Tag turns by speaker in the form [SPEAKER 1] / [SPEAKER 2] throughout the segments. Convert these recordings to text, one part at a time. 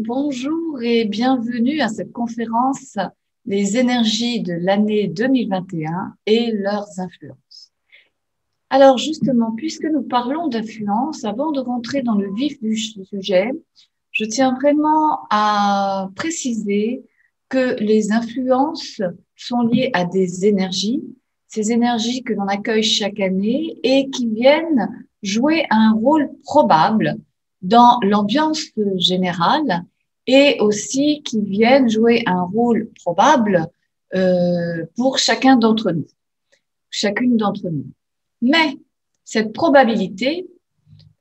[SPEAKER 1] Bonjour et bienvenue à cette conférence Les énergies de l'année 2021 et leurs influences. Alors justement, puisque nous parlons d'influence, avant de rentrer dans le vif du sujet, je tiens vraiment à préciser que les influences sont liées à des énergies, ces énergies que l'on accueille chaque année et qui viennent jouer un rôle probable dans l'ambiance générale et aussi qui viennent jouer un rôle probable pour chacun d'entre nous, chacune d'entre nous. Mais cette probabilité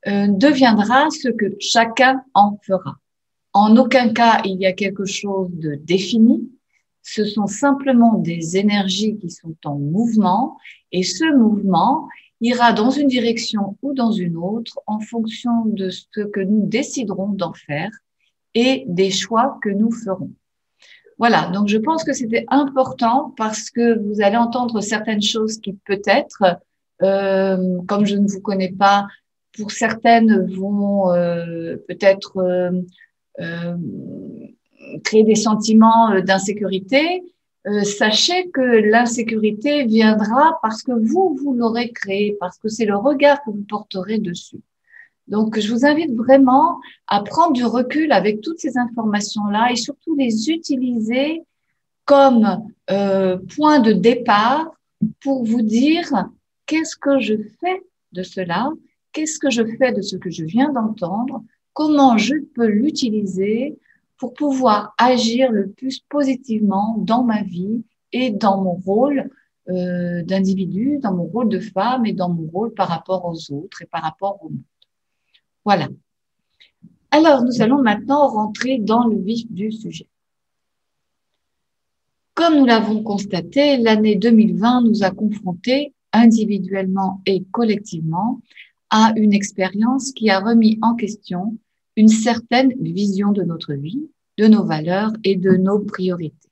[SPEAKER 1] deviendra ce que chacun en fera. En aucun cas, il y a quelque chose de défini. Ce sont simplement des énergies qui sont en mouvement et ce mouvement ira dans une direction ou dans une autre en fonction de ce que nous déciderons d'en faire et des choix que nous ferons. Voilà, donc je pense que c'était important parce que vous allez entendre certaines choses qui peut-être, comme je ne vous connais pas, pour certaines vont peut-être créer des sentiments d'insécurité. Sachez que l'insécurité viendra parce que vous l'aurez créée, parce que c'est le regard que vous porterez dessus. Donc, je vous invite vraiment à prendre du recul avec toutes ces informations-là et surtout les utiliser comme point de départ pour vous dire qu'est-ce que je fais de cela, qu'est-ce que je fais de ce que je viens d'entendre, comment je peux l'utiliser pour pouvoir agir le plus positivement dans ma vie et dans mon rôle d'individu, dans mon rôle de femme et dans mon rôle par rapport aux autres et par rapport au monde. Voilà. Alors, nous allons maintenant rentrer dans le vif du sujet. Comme nous l'avons constaté, l'année 2020 nous a confrontés individuellement et collectivement à une expérience qui a remis en question une certaine vision de notre vie, de nos valeurs et de nos priorités.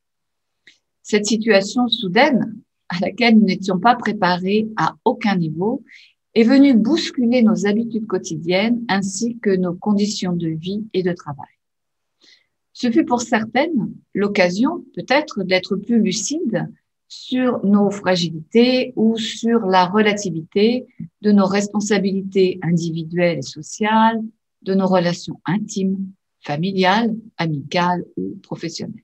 [SPEAKER 1] Cette situation soudaine, à laquelle nous n'étions pas préparés à aucun niveau, est venue bousculer nos habitudes quotidiennes ainsi que nos conditions de vie et de travail. Ce fut pour certaines l'occasion peut-être d'être plus lucide sur nos fragilités ou sur la relativité de nos responsabilités individuelles et sociales, de nos relations intimes, familiales, amicales ou professionnelles.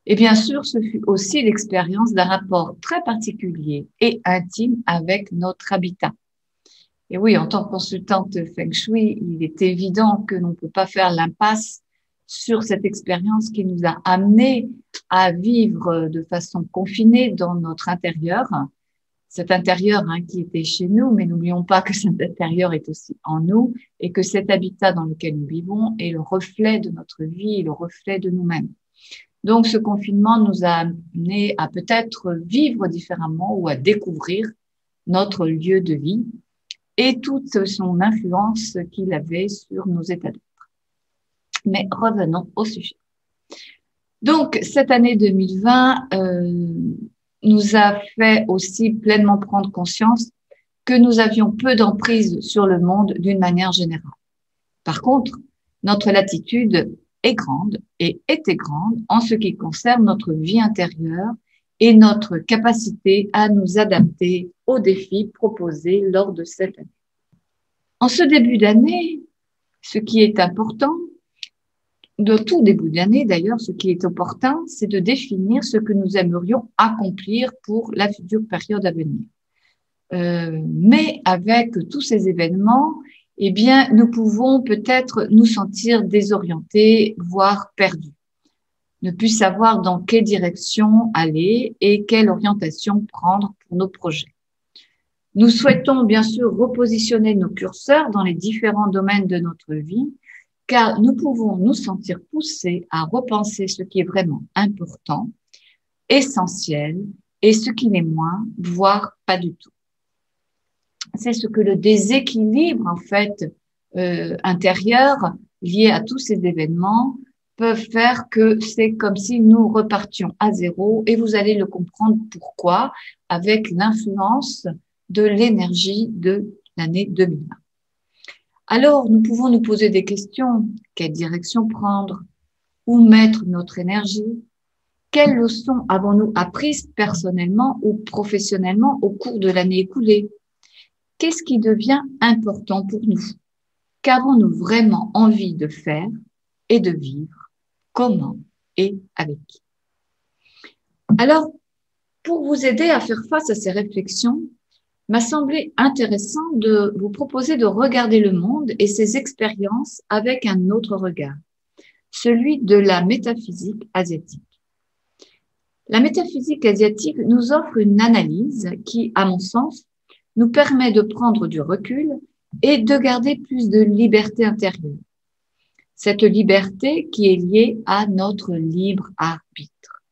[SPEAKER 1] Et bien sûr, ce fut aussi l'expérience d'un rapport très particulier et intime avec notre habitat. Et oui, en tant que consultante Feng Shui, il est évident que l'on ne peut pas faire l'impasse sur cette expérience qui nous a amenés à vivre de façon confinée dans notre intérieur. Cet intérieur qui était chez nous, mais n'oublions pas que cet intérieur est aussi en nous et que cet habitat dans lequel nous vivons est le reflet de notre vie et le reflet de nous-mêmes. Donc, ce confinement nous a amenés à peut-être vivre différemment ou à découvrir notre lieu de vie et toute son influence qu'il avait sur nos états d'être. Mais revenons au sujet. Donc, cette année 2020 nous a fait aussi pleinement prendre conscience que nous avions peu d'emprise sur le monde d'une manière générale. Par contre, notre latitude est grande et était grande en ce qui concerne notre vie intérieure et notre capacité à nous adapter aux défis proposés lors de cette année. En ce début d'année, ce qui est important, de tout début d'année d'ailleurs, ce qui est opportun, c'est de définir ce que nous aimerions accomplir pour la future période à venir. Mais avec tous ces événements, eh bien, nous pouvons peut-être nous sentir désorientés, voire perdus. Ne plus savoir dans quelle direction aller et quelle orientation prendre pour nos projets. Nous souhaitons bien sûr repositionner nos curseurs dans les différents domaines de notre vie, car nous pouvons nous sentir poussés à repenser ce qui est vraiment important, essentiel, et ce qui l'est moins, voire pas du tout. C'est ce que le déséquilibre, en fait, intérieur, lié à tous ces événements, peuvent faire que c'est comme si nous repartions à zéro, et vous allez le comprendre pourquoi, avec l'influence de l'énergie de l'année 2020. Alors, nous pouvons nous poser des questions. Quelle direction prendre? Où mettre notre énergie? Quelles leçons avons-nous apprises personnellement ou professionnellement au cours de l'année écoulée? Qu'est-ce qui devient important pour nous? Qu'avons-nous vraiment envie de faire et de vivre? Comment et avec qui? Alors, pour vous aider à faire face à ces réflexions, m'a semblé intéressant de vous proposer de regarder le monde et ses expériences avec un autre regard, celui de la métaphysique asiatique. La métaphysique asiatique nous offre une analyse qui, à mon sens, nous permet de prendre du recul et de garder plus de liberté intérieure. Cette liberté qui est liée à notre libre arbitre.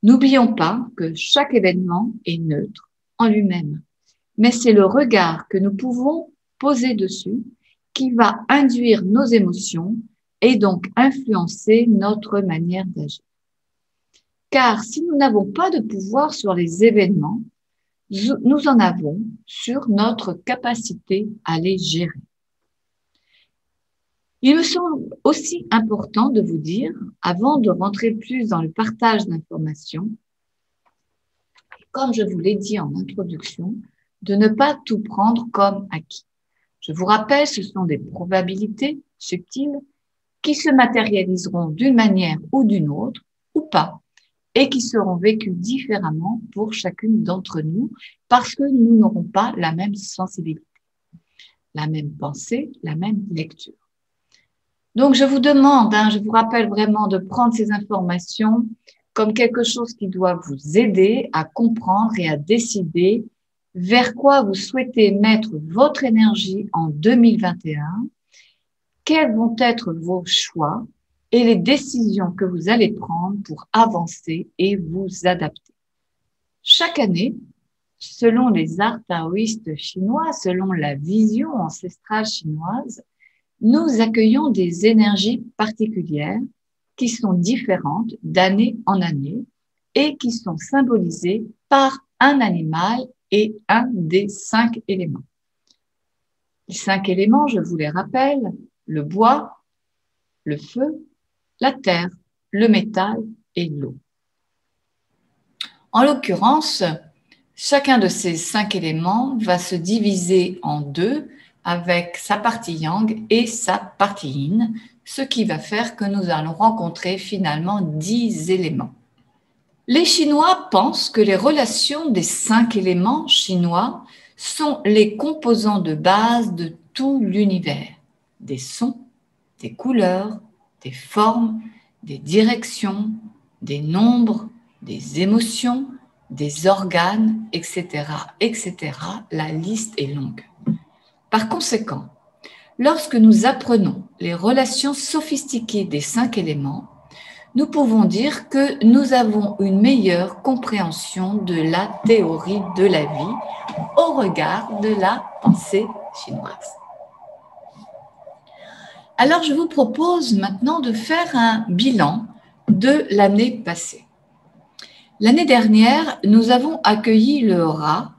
[SPEAKER 1] N'oublions pas que chaque événement est neutre en lui-même, mais c'est le regard que nous pouvons poser dessus qui va induire nos émotions et donc influencer notre manière d'agir. Car si nous n'avons pas de pouvoir sur les événements, nous en avons sur notre capacité à les gérer. Il me semble aussi important de vous dire, avant de rentrer plus dans le partage d'informations, comme je vous l'ai dit en introduction, de ne pas tout prendre comme acquis. Je vous rappelle, ce sont des probabilités subtiles qui se matérialiseront d'une manière ou d'une autre, ou pas, et qui seront vécues différemment pour chacune d'entre nous parce que nous n'aurons pas la même sensibilité, la même pensée, la même lecture. Donc, je vous demande, je vous rappelle vraiment de prendre ces informations comme quelque chose qui doit vous aider à comprendre et à décider vers quoi vous souhaitez mettre votre énergie en 2021, quels vont être vos choix et les décisions que vous allez prendre pour avancer et vous adapter. Chaque année, selon les arts taoïstes chinois, selon la vision ancestrale chinoise, nous accueillons des énergies particulières qui sont différentes d'année en année et qui sont symbolisées par un animal et un des 5 éléments. Les 5 éléments, je vous les rappelle, le bois, le feu, la terre, le métal et l'eau. En l'occurrence, chacun de ces 5 éléments va se diviser en 2 avec sa partie yang et sa partie yin, ce qui va faire que nous allons rencontrer finalement 10 éléments. Les Chinois pensent que les relations des 5 éléments chinois sont les composants de base de tout l'univers, des sons, des couleurs, des formes, des directions, des nombres, des émotions, des organes, etc., etc. La liste est longue. Par conséquent, lorsque nous apprenons les relations sophistiquées des 5 éléments, nous pouvons dire que nous avons une meilleure compréhension de la théorie de la vie au regard de la pensée chinoise. Alors, je vous propose maintenant de faire un bilan de l'année passée. L'année dernière, nous avons accueilli le rat,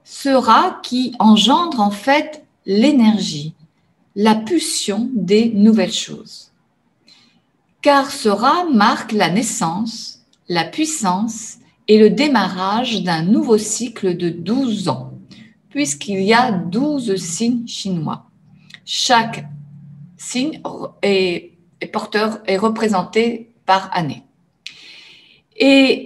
[SPEAKER 1] ce rat qui engendre en fait l'énergie, la pulsion des nouvelles choses. Car ce rat marque la naissance, la puissance et le démarrage d'un nouveau cycle de 12 ans, puisqu'il y a 12 signes chinois. Chaque signe est représenté par année. Et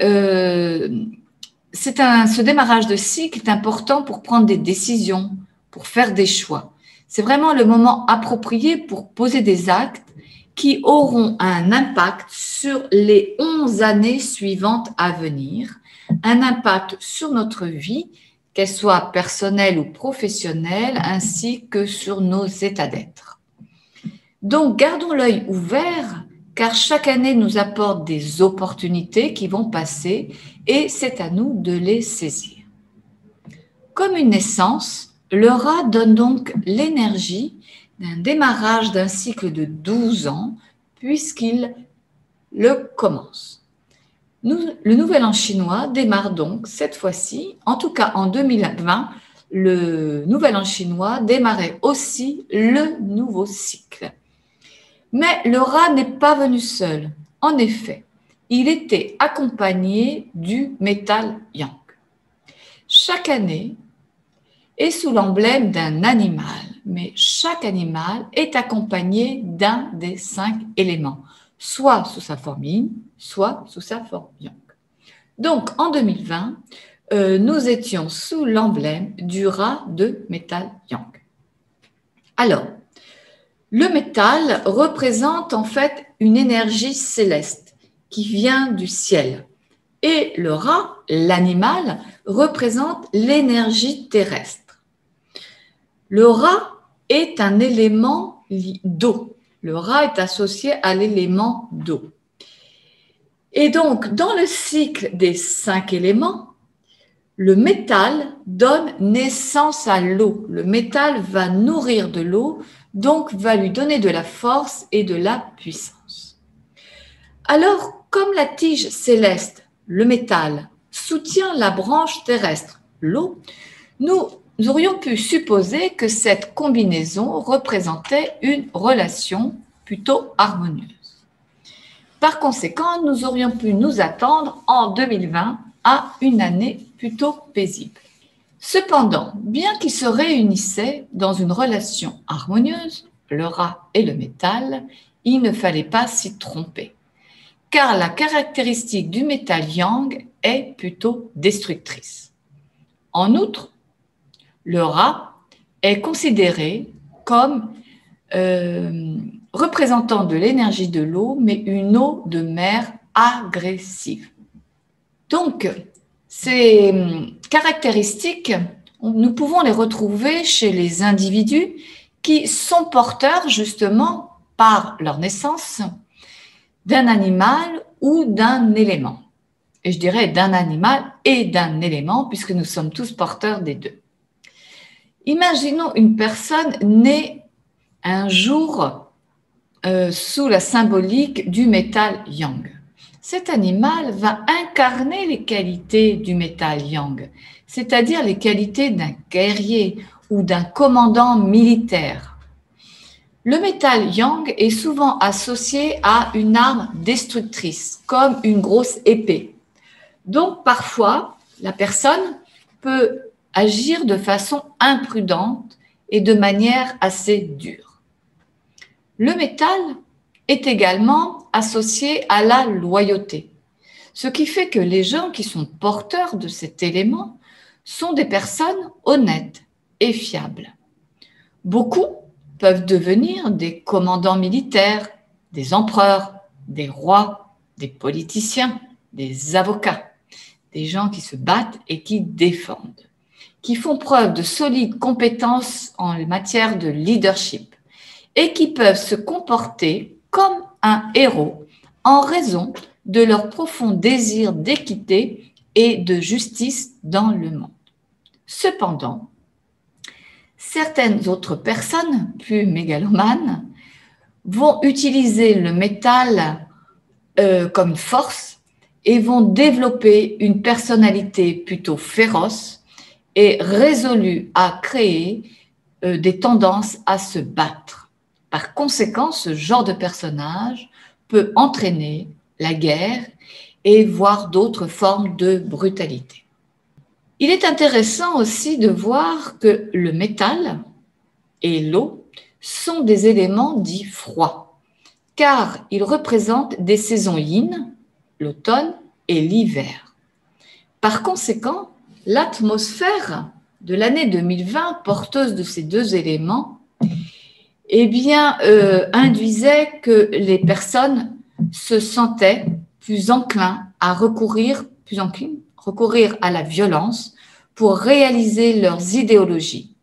[SPEAKER 1] ce démarrage de cycle est important pour prendre des décisions, pour faire des choix. C'est vraiment le moment approprié pour poser des actes qui auront un impact sur les 11 années suivantes à venir, un impact sur notre vie, qu'elle soit personnelle ou professionnelle, ainsi que sur nos états d'être. Donc, gardons l'œil ouvert, car chaque année nous apporte des opportunités qui vont passer et c'est à nous de les saisir. Comme une naissance, le rat donne donc l'énergie d'un démarrage d'un cycle de 12 ans puisqu'il le commence. Le nouvel an chinois démarre donc cette fois-ci, en tout cas en 2020, le nouvel an chinois démarrait aussi le nouveau cycle. Mais le rat n'est pas venu seul. En effet, il était accompagné du métal yang. Chaque année est sous l'emblème d'un animal, mais chaque animal est accompagné d'un des 5 éléments, soit sous sa forme yin, soit sous sa forme yang. Donc, en 2020, nous étions sous l'emblème du rat de métal yang. Alors, le métal représente en fait une énergie céleste qui vient du ciel. Et le rat, l'animal, représente l'énergie terrestre. Le rat est un élément d'eau. Le rat est associé à l'élément d'eau. Et donc, dans le cycle des 5 éléments, le métal donne naissance à l'eau. Le métal va nourrir de l'eau, donc va lui donner de la force et de la puissance. Alors, comme la tige céleste, le métal, soutient la branche terrestre, l'eau, nous aurions pu supposer que cette combinaison représentait une relation plutôt harmonieuse. Par conséquent, nous aurions pu nous attendre en 2020 à une année plutôt paisible. Cependant, bien qu'ils se réunissaient dans une relation harmonieuse, le rat et le métal, il ne fallait pas s'y tromper, car la caractéristique du métal yang est plutôt destructrice. En outre, le rat est considéré comme représentant de l'énergie de l'eau, mais une eau de mer agressive. Donc, ces caractéristiques, nous pouvons les retrouver chez les individus qui sont porteurs justement par leur naissance d'un animal ou d'un élément. Et je dirais d'un animal et d'un élément puisque nous sommes tous porteurs des deux. Imaginons une personne née un jour sous la symbolique du métal yang. Cet animal va incarner les qualités du métal yang, c'est-à-dire les qualités d'un guerrier ou d'un commandant militaire. Le métal yang est souvent associé à une arme destructrice, comme une grosse épée. Donc, parfois, la personne peut agir de façon imprudente et de manière assez dure. Le métal est également associé à la loyauté, ce qui fait que les gens qui sont porteurs de cet élément sont des personnes honnêtes et fiables. Beaucoup peuvent devenir des commandants militaires, des empereurs, des rois, des politiciens, des avocats, des gens qui se battent et qui défendent, qui font preuve de solides compétences en matière de leadership et qui peuvent se comporter comme un héros en raison de leur profond désir d'équité et de justice dans le monde. Cependant, certaines autres personnes plus mégalomanes vont utiliser le métal comme une force et vont développer une personnalité plutôt féroce et résolue à créer des tendances à se battre. Par conséquent, ce genre de personnage peut entraîner la guerre et voire d'autres formes de brutalité. Il est intéressant aussi de voir que le métal et l'eau sont des éléments dits froids, car ils représentent des saisons yin, l'automne et l'hiver. Par conséquent, l'atmosphère de l'année 2020, porteuse de ces deux éléments, induisait que les personnes se sentaient plus enclins à recourir à la violence pour réaliser leurs idéologies,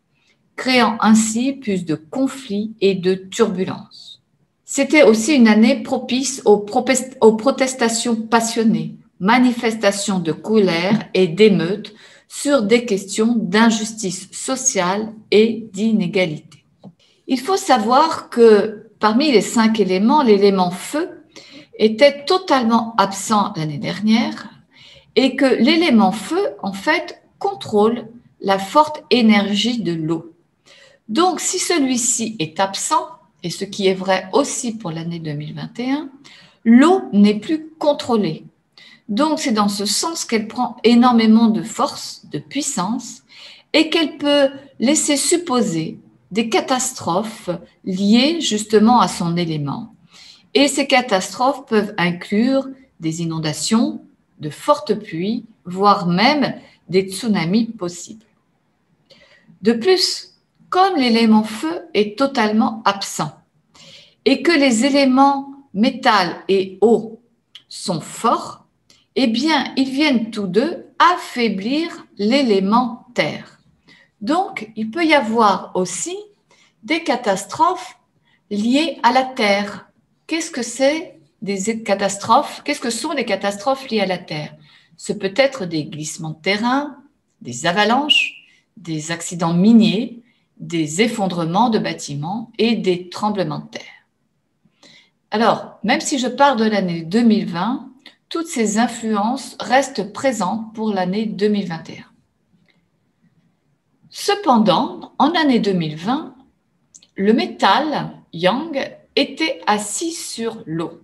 [SPEAKER 1] créant ainsi plus de conflits et de turbulences. C'était aussi une année propice aux protestations passionnées, manifestations de colère et d'émeutes sur des questions d'injustice sociale et d'inégalité. Il faut savoir que parmi les 5 éléments, l'élément feu était totalement absent l'année dernière et que l'élément feu, en fait, contrôle la forte énergie de l'eau. Donc, si celui-ci est absent, et ce qui est vrai aussi pour l'année 2021, l'eau n'est plus contrôlée. Donc, c'est dans ce sens qu'elle prend énormément de force, de puissance, et qu'elle peut laisser supposer des catastrophes liées justement à son élément. Et ces catastrophes peuvent inclure des inondations, de fortes pluies, voire même des tsunamis possibles. De plus, comme l'élément feu est totalement absent et que les éléments métal et eau sont forts, eh bien, ils viennent tous deux affaiblir l'élément terre. Donc, il peut y avoir aussi des catastrophes liées à la terre. Qu'est-ce que c'est des catastrophes? Qu'est-ce que sont les catastrophes liées à la terre? Ce peut être des glissements de terrain, des avalanches, des accidents miniers, des effondrements de bâtiments et des tremblements de terre. Alors, même si je parle de l'année 2020, toutes ces influences restent présentes pour l'année 2021. Cependant, en année 2020, le métal yang était assis sur l'eau.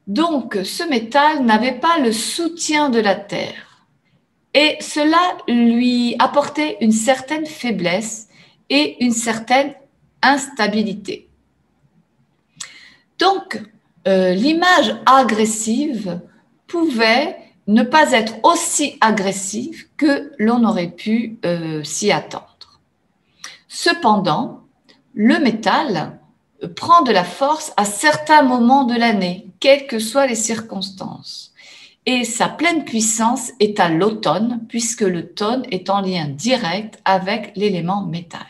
[SPEAKER 1] Donc, ce métal n'avait pas le soutien de la Terre et cela lui apportait une certaine faiblesse et une certaine instabilité. Donc, l'image agressive pouvait ne pas être aussi agressive que l'on aurait pu s'y attendre. Cependant, le métal prend de la force à certains moments de l'année, quelles que soient les circonstances. Et sa pleine puissance est à l'automne, puisque l'automne est en lien direct avec l'élément métal.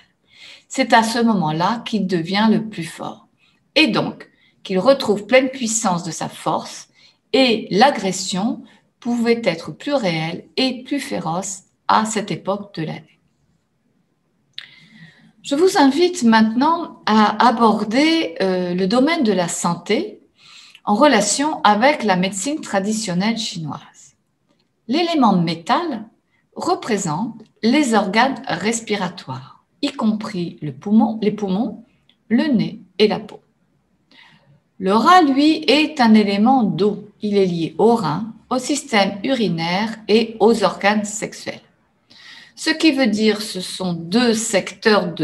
[SPEAKER 1] C'est à ce moment-là qu'il devient le plus fort. Et donc, qu'il retrouve pleine puissance de sa force et l'agression pouvait être plus réelle et plus féroce à cette époque de l'année. Je vous invite maintenant à aborder le domaine de la santé en relation avec la médecine traditionnelle chinoise. L'élément métal représente les organes respiratoires, y compris les poumons, le nez et la peau. Le rat, lui, est un élément d'eau. Il est lié aux reins, au système urinaire et aux organes sexuels. Ce qui veut dire ce sont deux secteurs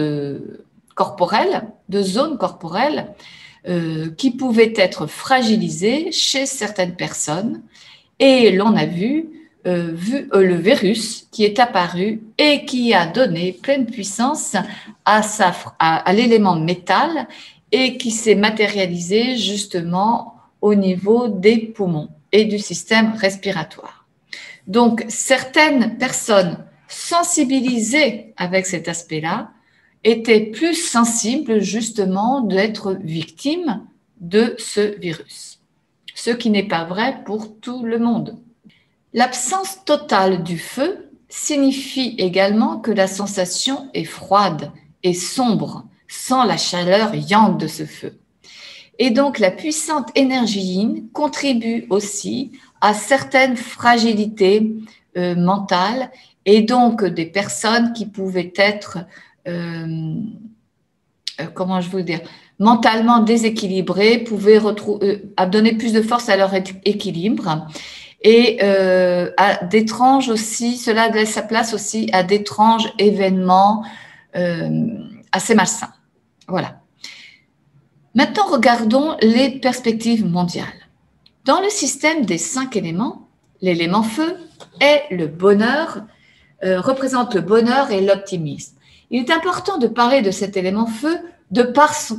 [SPEAKER 1] corporels, deux zones corporelles qui pouvaient être fragilisées chez certaines personnes. Et l'on a vu le virus qui est apparu et qui a donné pleine puissance à l'élément métal et qui s'est matérialisé justement au niveau des poumons et du système respiratoire. Donc, certaines personnes sensibilisées avec cet aspect-là étaient plus sensibles justement d'être victimes de ce virus, ce qui n'est pas vrai pour tout le monde. L'absence totale du feu signifie également que la sensation est froide et sombre, sans la chaleur yang de ce feu. Et donc, la puissante énergie yin contribue aussi à certaines fragilités mentales et donc des personnes qui pouvaient être, comment je veux dire, mentalement déséquilibrées, pouvaient donner plus de force à leur équilibre. Et à d'étranges aussi, cela laisse sa place aussi à d'étranges événements assez malsains. Voilà. Maintenant, regardons les perspectives mondiales. Dans le système des 5 éléments, l'élément feu est le bonheur, représente le bonheur et l'optimisme. Il est important de parler de cet élément feu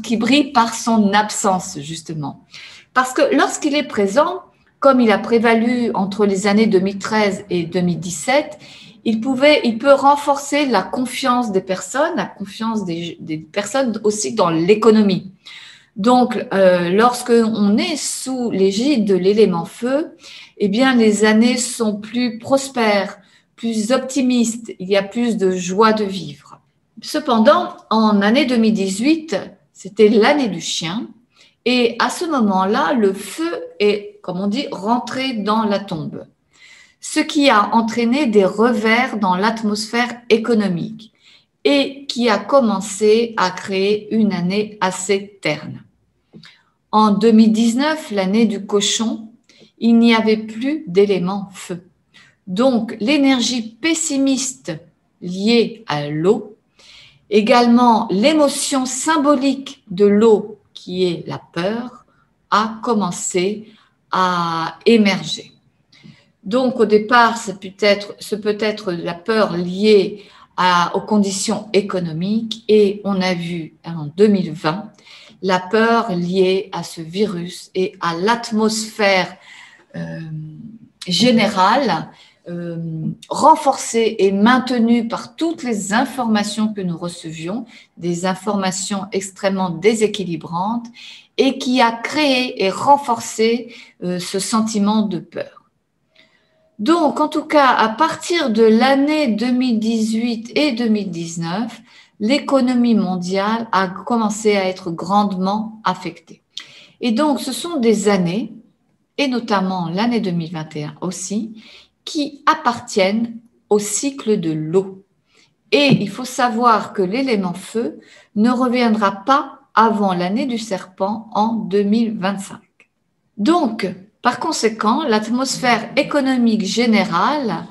[SPEAKER 1] qui brille par son absence, justement. Parce que lorsqu'il est présent, comme il a prévalu entre les années 2013 et 2017, il peut renforcer la confiance des personnes, la confiance des personnes aussi dans l'économie. Donc, lorsque on est sous l'égide de l'élément feu, eh bien, les années sont plus prospères, plus optimistes, il y a plus de joie de vivre. Cependant, en année 2018, c'était l'année du chien, et à ce moment-là, le feu est, comme on dit, rentré dans la tombe. ce qui a entraîné des revers dans l'atmosphère économique et qui a commencé à créer une année assez terne. En 2019, l'année du cochon, il n'y avait plus d'élément feu. Donc, l'énergie pessimiste liée à l'eau, également l'émotion symbolique de l'eau qui est la peur, a commencé à émerger. Donc, au départ, ce peut être la peur liée aux conditions économiques et on a vu en 2020 la peur liée à ce virus et à l'atmosphère générale renforcée et maintenue par toutes les informations que nous recevions, des informations extrêmement déséquilibrantes et qui a créé et renforcé ce sentiment de peur. Donc, en tout cas, à partir de l'année 2018 et 2019, l'économie mondiale a commencé à être grandement affectée. Et donc, ce sont des années, et notamment l'année 2021 aussi, qui appartiennent au cycle de l'eau. Et il faut savoir que l'élément feu ne reviendra pas avant l'année du serpent en 2025. Donc, par conséquent, l'atmosphère économique générale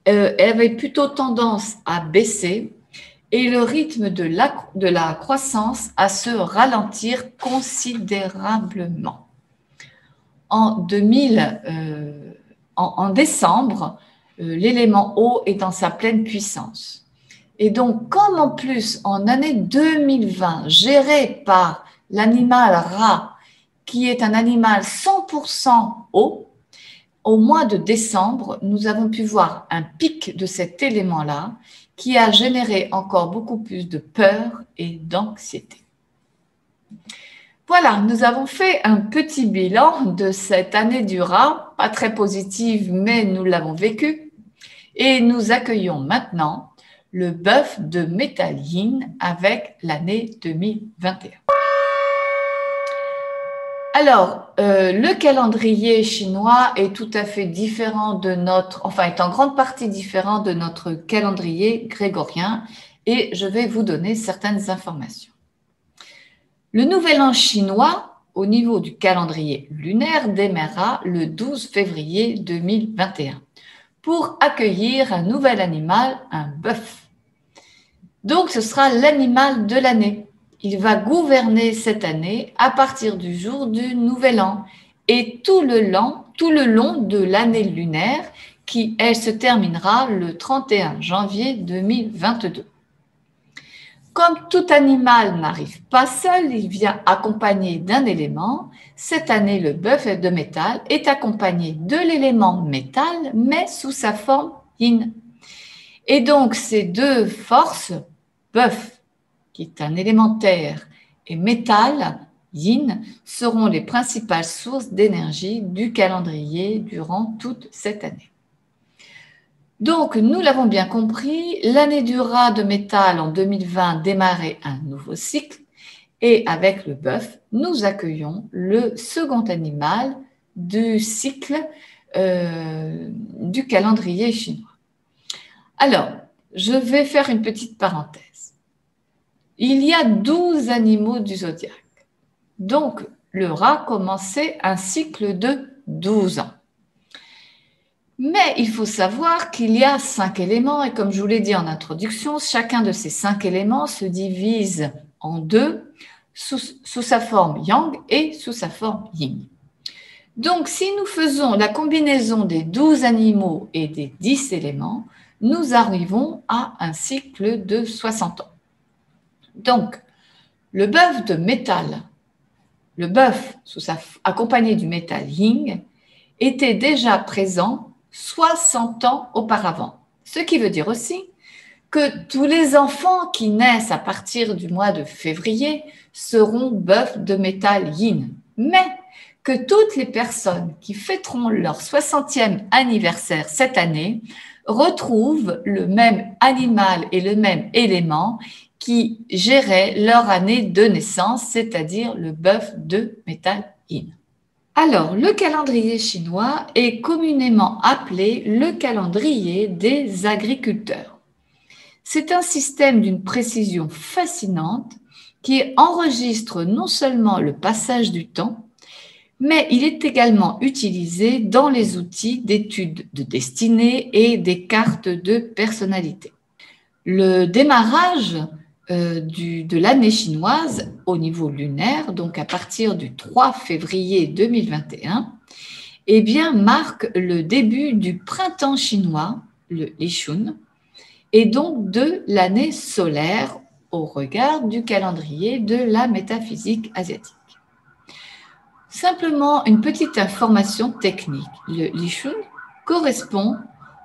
[SPEAKER 1] avait plutôt tendance à baisser et le rythme de la croissance à se ralentir considérablement. En décembre, l'élément eau est dans sa pleine puissance. Et donc, comme en plus, en année 2020, géré par l'animal rat, qui est un animal 100% eau, au mois de décembre, nous avons pu voir un pic de cet élément-là qui a généré encore beaucoup plus de peur et d'anxiété. Voilà, nous avons fait un petit bilan de cette année du rat, pas très positive, mais nous l'avons vécu. Et nous accueillons maintenant le bœuf de métal yin avec l'année 2021. Alors, le calendrier chinois est tout à fait différent est en grande partie différent de notre calendrier grégorien et je vais vous donner certaines informations. Le nouvel an chinois, au niveau du calendrier lunaire, démarrera le 12 février 2021 pour accueillir un nouvel animal, un bœuf. Donc, ce sera l'animal de l'année. Il va gouverner cette année à partir du jour du nouvel an et tout le long de l'année lunaire qui, elle, se terminera le 31 janvier 2022. Comme tout animal n'arrive pas seul, il vient accompagné d'un élément. Cette année, le bœuf de métal est accompagné de l'élément métal, mais sous sa forme yin. Et donc, ces deux forces, bœuf, qui est un élément terre, et métal, yin, seront les principales sources d'énergie du calendrier durant toute cette année. Donc, nous l'avons bien compris, l'année du rat de métal en 2020 démarrait un nouveau cycle et avec le bœuf, nous accueillons le second animal du cycle du calendrier chinois. Alors, je vais faire une petite parenthèse. Il y a 12 animaux du zodiaque. Donc, le rat commençait un cycle de 12 ans. Mais il faut savoir qu'il y a 5 éléments et comme je vous l'ai dit en introduction, chacun de ces 5 éléments se divise en deux sous sa forme yang et sous sa forme yin. Donc, si nous faisons la combinaison des 12 animaux et des 10 éléments, nous arrivons à un cycle de 60 ans. Donc, le bœuf de métal, le bœuf accompagné du métal yin, était déjà présent 60 ans auparavant. Ce qui veut dire aussi que tous les enfants qui naissent à partir du mois de février seront bœufs de métal yin. Mais que toutes les personnes qui fêteront leur 60e anniversaire cette année retrouvent le même animal et le même élément qui gérait leur année de naissance, c'est-à-dire le bœuf de métal yin. Alors, le calendrier chinois est communément appelé le calendrier des agriculteurs. C'est un système d'une précision fascinante qui enregistre non seulement le passage du temps, mais il est également utilisé dans les outils d'études de destinée et des cartes de personnalité. Le démarrage de l'année chinoise au niveau lunaire, donc à partir du 3 février 2021, eh bien, marque le début du printemps chinois, le Lishun, et donc de l'année solaire au regard du calendrier de la métaphysique asiatique. Simplement une petite information technique. Le Lishun correspond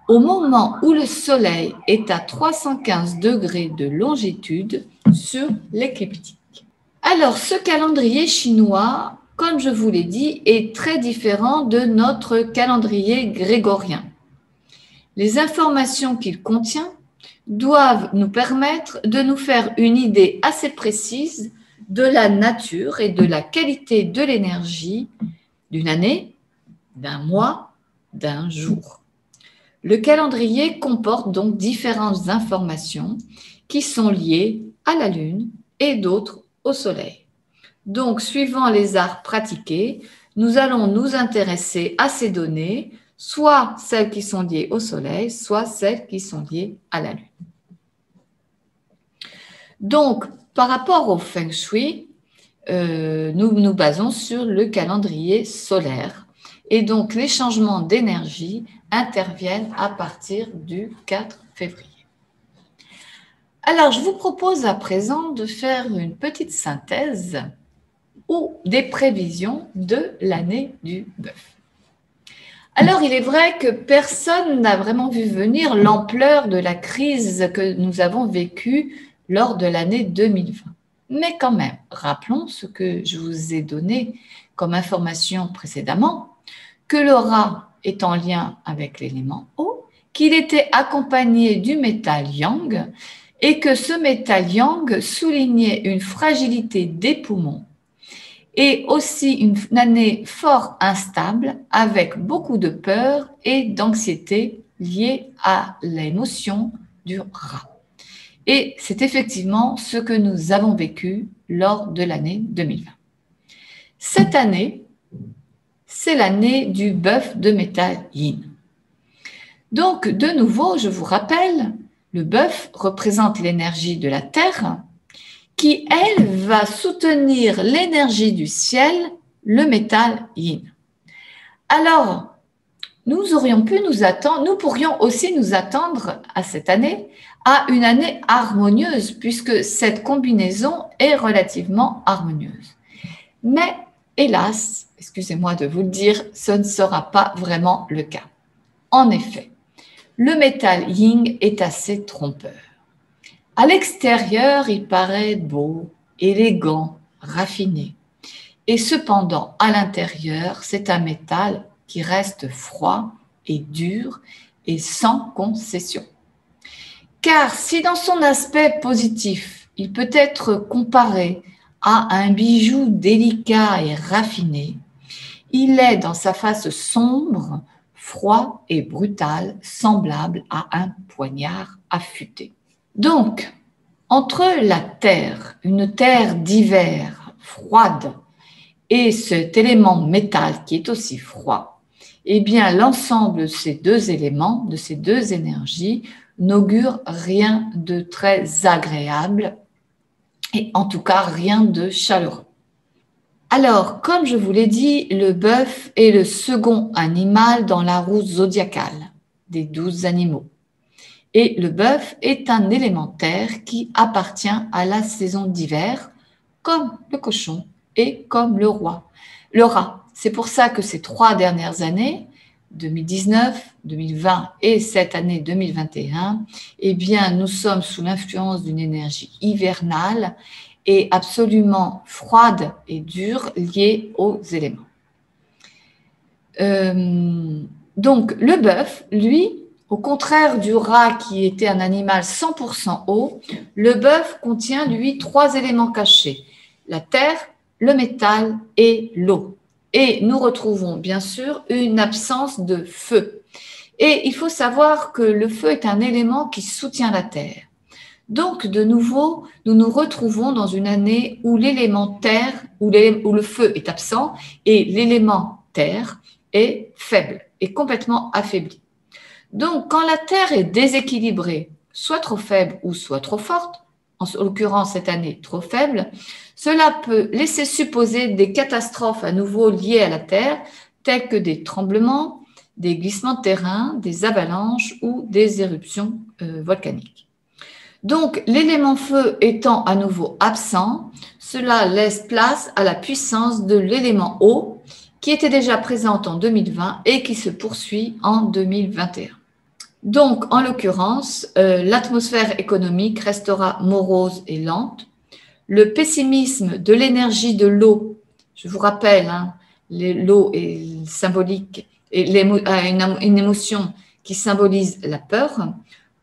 [SPEAKER 1] au moment où le Soleil est à 315 degrés de longitude sur l'écliptique. Alors, ce calendrier chinois, comme je vous l'ai dit, est très différent de notre calendrier grégorien. Les informations qu'il contient doivent nous permettre de nous faire une idée assez précise de la nature et de la qualité de l'énergie d'une année, d'un mois, d'un jour. Le calendrier comporte donc différentes informations qui sont liées à la Lune et d'autres au Soleil. Donc, suivant les arts pratiqués, nous allons nous intéresser à ces données, soit celles qui sont liées au Soleil, soit celles qui sont liées à la Lune. Donc, par rapport au Feng Shui, nous nous basons sur le calendrier solaire. Et donc, les changements d'énergie interviennent à partir du 4 février. Alors, je vous propose à présent de faire une petite synthèse ou des prévisions de l'année du bœuf. Alors, il est vrai que personne n'a vraiment vu venir l'ampleur de la crise que nous avons vécue lors de l'année 2020. Mais quand même, rappelons ce que je vous ai donné comme information précédemment, que le rat est en lien avec l'élément eau, qu'il était accompagné du métal yang et que ce métal yang soulignait une fragilité des poumons et aussi une année fort instable avec beaucoup de peur et d'anxiété liées à l'émotion du rat. Et c'est effectivement ce que nous avons vécu lors de l'année 2020. Cette année, c'est l'année du bœuf de métal yin. Donc, de nouveau, je vous rappelle, le bœuf représente l'énergie de la terre qui, elle, va soutenir l'énergie du ciel, le métal yin. Alors, nous pourrions aussi nous attendre à cette année à une année harmonieuse puisque cette combinaison est relativement harmonieuse. Mais hélas, excusez-moi de vous le dire, ce ne sera pas vraiment le cas. En effet, le métal yin est assez trompeur. À l'extérieur, il paraît beau, élégant, raffiné. Et cependant, à l'intérieur, c'est un métal qui reste froid et dur et sans concession. Car si dans son aspect positif, il peut être comparé à un bijou délicat et raffiné, il est dans sa face sombre, froid et brutal, semblable à un poignard affûté. Donc, entre la terre, une terre d'hiver froide, et cet élément métal qui est aussi froid, eh bien, l'ensemble de ces deux éléments, de ces deux énergies, n'augure rien de très agréable et en tout cas rien de chaleureux. Alors, comme je vous l'ai dit, le bœuf est le second animal dans la roue zodiacale des 12 animaux. Et le bœuf est un élémentaire qui appartient à la saison d'hiver, comme le cochon et comme le rat. C'est pour ça que ces 3 dernières années, 2019, 2020 et cette année 2021, eh bien, nous sommes sous l'influence d'une énergie hivernale et absolument froide et dure liée aux éléments. Donc, le bœuf, lui, au contraire du rat qui était un animal 100% eau, le bœuf contient, lui, 3 éléments cachés, la terre, le métal et l'eau. Et nous retrouvons bien sûr une absence de feu. Et il faut savoir que le feu est un élément qui soutient la Terre. Donc, de nouveau, nous nous retrouvons dans une année où l'élément terre, où le feu est absent et l'élément terre est faible, est complètement affaibli. Donc, quand la Terre est déséquilibrée, soit trop faible ou soit trop forte, en l'occurrence cette année trop faible, cela peut laisser supposer des catastrophes à nouveau liées à la Terre, telles que des tremblements, des glissements de terrain, des avalanches ou des éruptions volcaniques. Donc, l'élément feu étant à nouveau absent, cela laisse place à la puissance de l'élément eau qui était déjà présente en 2020 et qui se poursuit en 2021. Donc, en l'occurrence, l'atmosphère économique restera morose et lente. Le pessimisme de l'énergie de l'eau, je vous rappelle, hein, l'eau est symbolique et a une émotion qui symbolise la peur,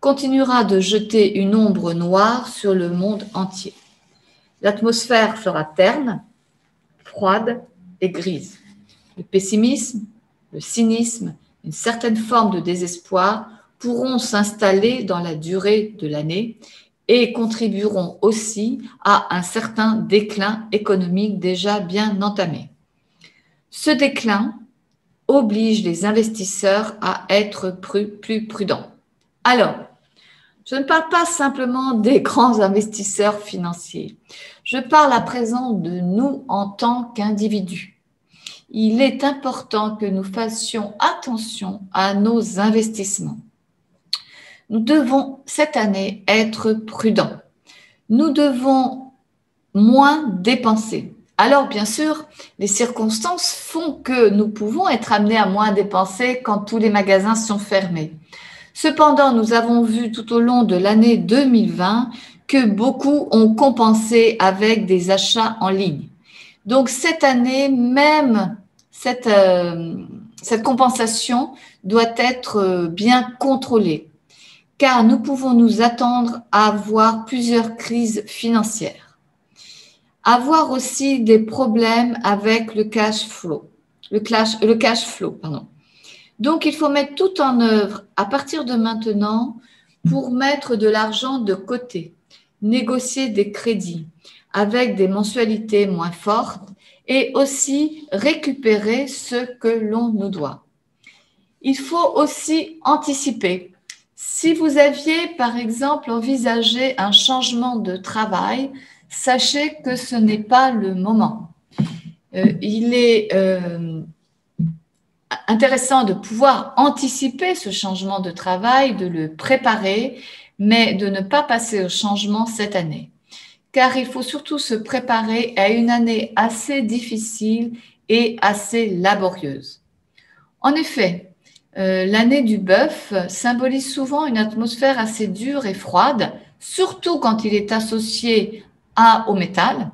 [SPEAKER 1] continuera de jeter une ombre noire sur le monde entier. L'atmosphère sera terne, froide et grise. Le pessimisme, le cynisme, une certaine forme de désespoir pourront s'installer dans la durée de l'année et contribueront aussi à un certain déclin économique déjà bien entamé. Ce déclin oblige les investisseurs à être plus prudents. Alors, je ne parle pas simplement des grands investisseurs financiers. Je parle à présent de nous en tant qu'individus. Il est important que nous fassions attention à nos investissements. Nous devons cette année être prudents. Nous devons moins dépenser. Alors, bien sûr, les circonstances font que nous pouvons être amenés à moins dépenser quand tous les magasins sont fermés. Cependant, nous avons vu tout au long de l'année 2020 que beaucoup ont compensé avec des achats en ligne. Donc, cette année, même cette compensation doit être bien contrôlée, car nous pouvons nous attendre à avoir plusieurs crises financières. Avoir aussi des problèmes avec le cash flow. Donc, il faut mettre tout en œuvre à partir de maintenant pour mettre de l'argent de côté, négocier des crédits avec des mensualités moins fortes et aussi récupérer ce que l'on nous doit. Il faut aussi anticiper. Si vous aviez, par exemple, envisagé un changement de travail, sachez que ce n'est pas le moment. Il est intéressant de pouvoir anticiper ce changement de travail, de le préparer, mais de ne pas passer au changement cette année. Car il faut surtout se préparer à une année assez difficile et assez laborieuse. En effet, l'année du bœuf symbolise souvent une atmosphère assez dure et froide, surtout quand il est associé au métal.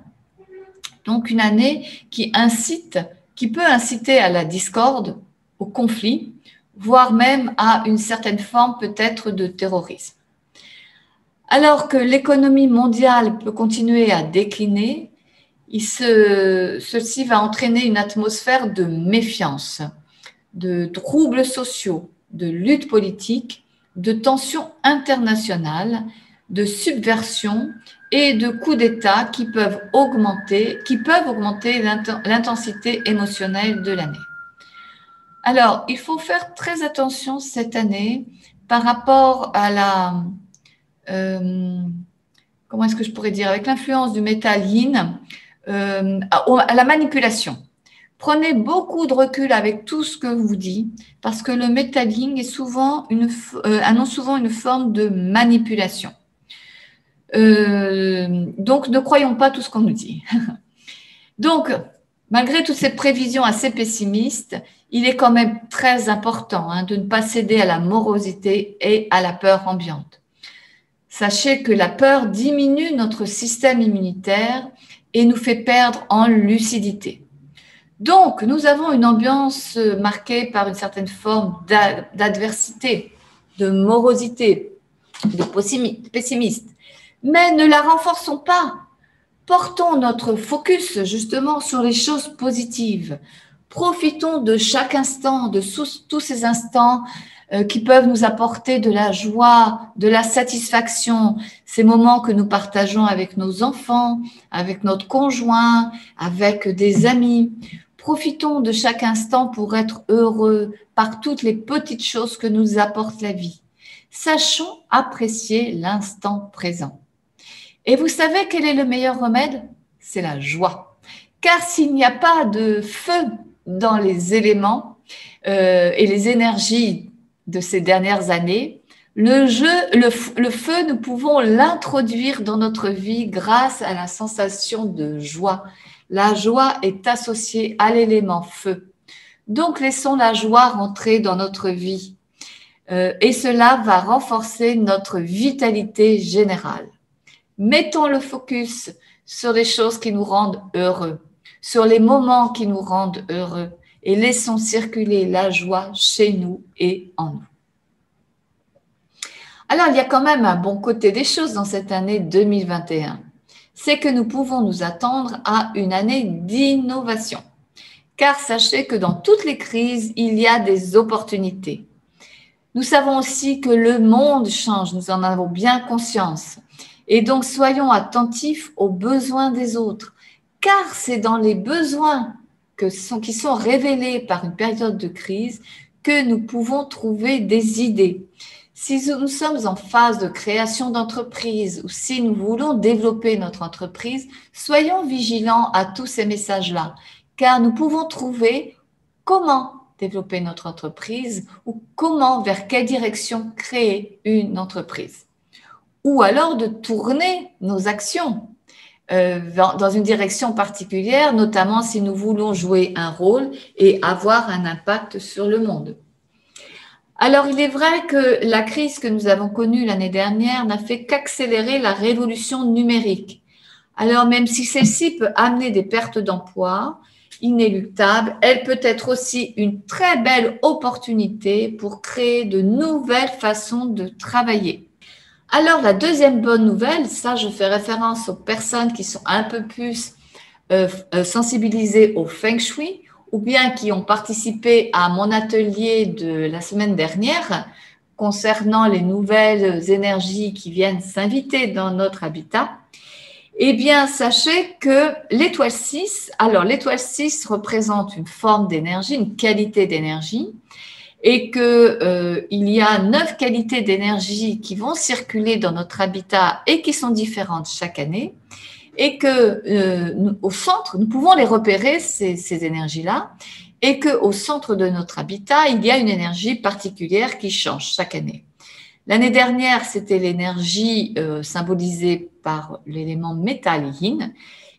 [SPEAKER 1] Donc une année qui peut inciter à la discorde, au conflit, voire même à une certaine forme peut-être de terrorisme. Alors que l'économie mondiale peut continuer à décliner, ceci va entraîner une atmosphère de méfiance, de troubles sociaux, de luttes politiques, de tensions internationales, de subversion et de coups d'État qui peuvent augmenter l'intensité émotionnelle de l'année. Alors, il faut faire très attention cette année par rapport à comment est-ce que je pourrais dire, avec l'influence du métal yin, à la manipulation. Prenez beaucoup de recul avec tout ce que vous dit, parce que le métal yin annonce souvent une forme de manipulation. Donc, ne croyons pas tout ce qu'on nous dit. Donc, malgré toutes ces prévisions assez pessimistes, il est quand même très important de ne pas céder à la morosité et à la peur ambiante. Sachez que la peur diminue notre système immunitaire et nous fait perdre en lucidité. Donc, nous avons une ambiance marquée par une certaine forme d'adversité, de morosité, de pessimiste. Mais ne la renforçons pas. Portons notre focus justement sur les choses positives. Profitons de chaque instant, de tous ces instants qui peuvent nous apporter de la joie, de la satisfaction, ces moments que nous partageons avec nos enfants, avec notre conjoint, avec des amis. Profitons de chaque instant pour être heureux par toutes les petites choses que nous apporte la vie. Sachons apprécier l'instant présent. Et vous savez quel est le meilleur remède? C'est la joie. Car s'il n'y a pas de feu dans les éléments et les énergies de ces dernières années, le feu, nous pouvons l'introduire dans notre vie grâce à la sensation de joie. La joie est associée à l'élément feu. Donc, laissons la joie rentrer dans notre vie et cela va renforcer notre vitalité générale. Mettons le focus sur les choses qui nous rendent heureux, sur les moments qui nous rendent heureux et laissons circuler la joie chez nous et en nous. Alors, il y a quand même un bon côté des choses dans cette année 2021. C'est que nous pouvons nous attendre à une année d'innovation. Car sachez que dans toutes les crises, il y a des opportunités. Nous savons aussi que le monde change, nous en avons bien conscience. Et donc, soyons attentifs aux besoins des autres, car c'est dans les besoins qui sont révélés par une période de crise que nous pouvons trouver des idées. Si nous sommes en phase de création d'entreprise ou si nous voulons développer notre entreprise, soyons vigilants à tous ces messages-là, car nous pouvons trouver comment développer notre entreprise ou comment, vers quelle direction créer une entreprise. Ou alors de tourner nos actions dans une direction particulière, notamment si nous voulons jouer un rôle et avoir un impact sur le monde. Alors, il est vrai que la crise que nous avons connue l'année dernière n'a fait qu'accélérer la révolution numérique. Alors, même si celle-ci peut amener des pertes d'emploi inéluctables, elle peut être aussi une très belle opportunité pour créer de nouvelles façons de travailler. Alors, la deuxième bonne nouvelle, ça, je fais référence aux personnes qui sont un peu plus sensibilisées au Feng Shui ou bien qui ont participé à mon atelier de la semaine dernière concernant les nouvelles énergies qui viennent s'inviter dans notre habitat. Eh bien, sachez que l'étoile 6, alors l'étoile 6 représente une forme d'énergie, une qualité d'énergie, et que il y a 9 qualités d'énergie qui vont circuler dans notre habitat et qui sont différentes chaque année, et que au centre, nous pouvons les repérer, ces énergies-là, et qu'au centre de notre habitat, il y a une énergie particulière qui change chaque année. L'année dernière, c'était l'énergie symbolisée par l'élément métal yin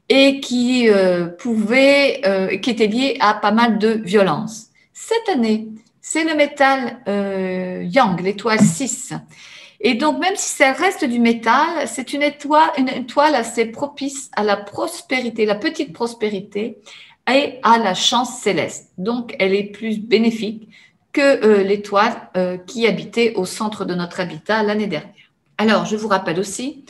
[SPEAKER 1] et qui était liée à pas mal de violence. Cette année, c'est le métal yang, l'étoile 6. Et donc, même si ça reste du métal, c'est une étoile assez propice à la prospérité, la petite prospérité et à la chance céleste. Donc, elle est plus bénéfique que l'étoile qui habitait au centre de notre habitat l'année dernière. Alors, je vous rappelle aussi,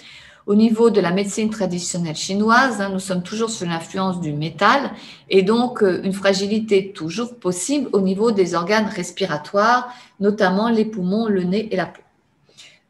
[SPEAKER 1] au niveau de la médecine traditionnelle chinoise, nous sommes toujours sous l'influence du métal et donc une fragilité toujours possible au niveau des organes respiratoires, notamment les poumons, le nez et la peau.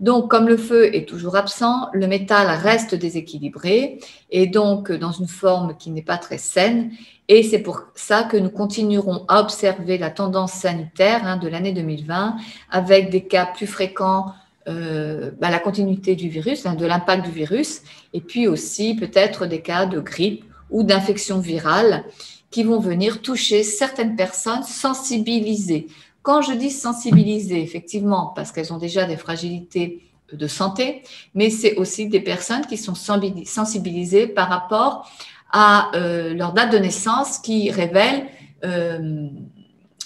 [SPEAKER 1] Donc, comme le feu est toujours absent, le métal reste déséquilibré et donc dans une forme qui n'est pas très saine. Et c'est pour ça que nous continuerons à observer la tendance sanitaire de l'année 2020 avec des cas plus fréquents, la continuité du virus, de l'impact du virus, et puis aussi peut-être des cas de grippe ou d'infection virale qui vont venir toucher certaines personnes sensibilisées. Quand je dis sensibiliser, effectivement, parce qu'elles ont déjà des fragilités de santé, mais c'est aussi des personnes qui sont sensibilisées par rapport à leur date de naissance qui révèle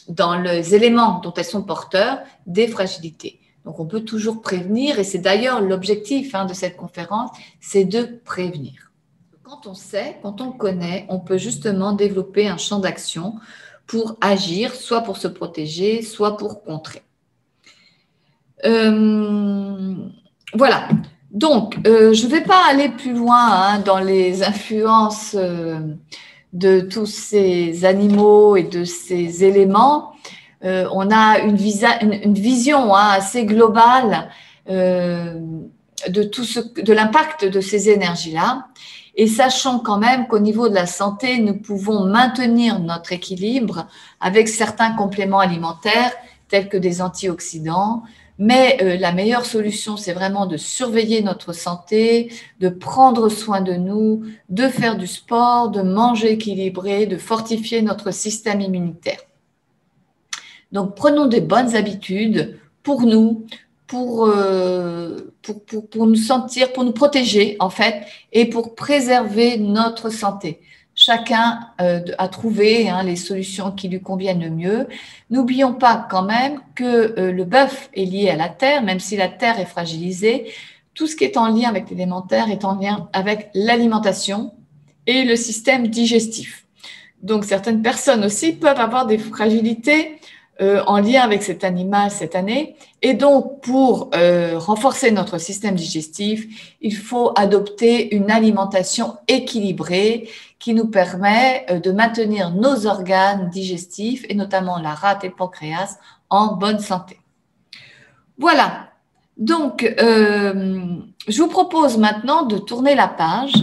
[SPEAKER 1] dans les éléments dont elles sont porteurs des fragilités. Donc, on peut toujours prévenir et c'est d'ailleurs l'objectif de cette conférence, c'est de prévenir. Quand on sait, quand on connaît, on peut justement développer un champ d'action pour agir, soit pour se protéger, soit pour contrer. Voilà. Donc, je ne vais pas aller plus loin dans les influences de tous ces animaux et de ces éléments, on a une vision assez globale de l'impact de ces énergies-là. Et sachant quand même qu'au niveau de la santé, nous pouvons maintenir notre équilibre avec certains compléments alimentaires tels que des antioxydants. Mais la meilleure solution, c'est vraiment de surveiller notre santé, de prendre soin de nous, de faire du sport, de manger équilibré, de fortifier notre système immunitaire. Donc, prenons des bonnes habitudes pour nous, pour nous sentir, pour nous protéger en fait, et pour préserver notre santé. Chacun a trouvé les solutions qui lui conviennent le mieux. N'oublions pas quand même que le bœuf est lié à la terre, même si la terre est fragilisée. Tout ce qui est en lien avec l'élémentaire est en lien avec l'alimentation et le système digestif. Donc, certaines personnes aussi peuvent avoir des fragilités en lien avec cet animal cette année. Et donc, pour renforcer notre système digestif, il faut adopter une alimentation équilibrée qui nous permet de maintenir nos organes digestifs, et notamment la rate et le pancréas, en bonne santé. Voilà. Donc, je vous propose maintenant de tourner la page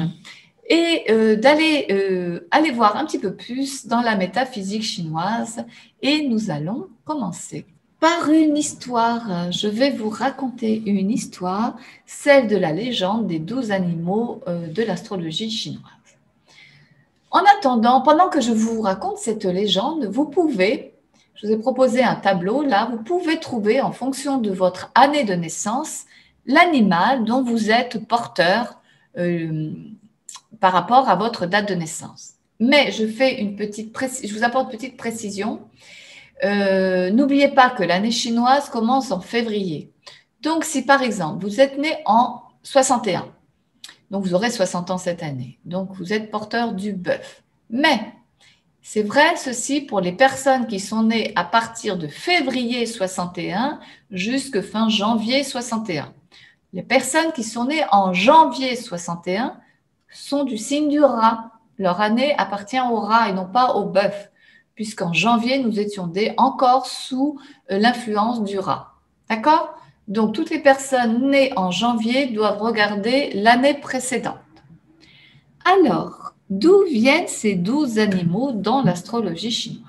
[SPEAKER 1] et d'aller aller voir un petit peu plus dans la métaphysique chinoise. Et nous allons commencer par une histoire. Je vais vous raconter une histoire, celle de la légende des 12 animaux de l'astrologie chinoise. En attendant, pendant que je vous raconte cette légende, je vous ai proposé un tableau, là, vous pouvez trouver en fonction de votre année de naissance l'animal dont vous êtes porteur par rapport à votre date de naissance. Mais je vous apporte une petite précision. N'oubliez pas que l'année chinoise commence en février. Donc, si par exemple, vous êtes né en 61, donc vous aurez 60 ans cette année, donc vous êtes porteur du bœuf. Mais c'est vrai ceci pour les personnes qui sont nées à partir de février 61 jusqu'à fin janvier 61. Les personnes qui sont nées en janvier 61 sont du signe du rat. Leur année appartient au rat et non pas au bœuf, puisqu'en janvier, nous étions encore sous l'influence du rat. D'accord? Donc, toutes les personnes nées en janvier doivent regarder l'année précédente. Alors, d'où viennent ces 12 animaux dans l'astrologie chinoise?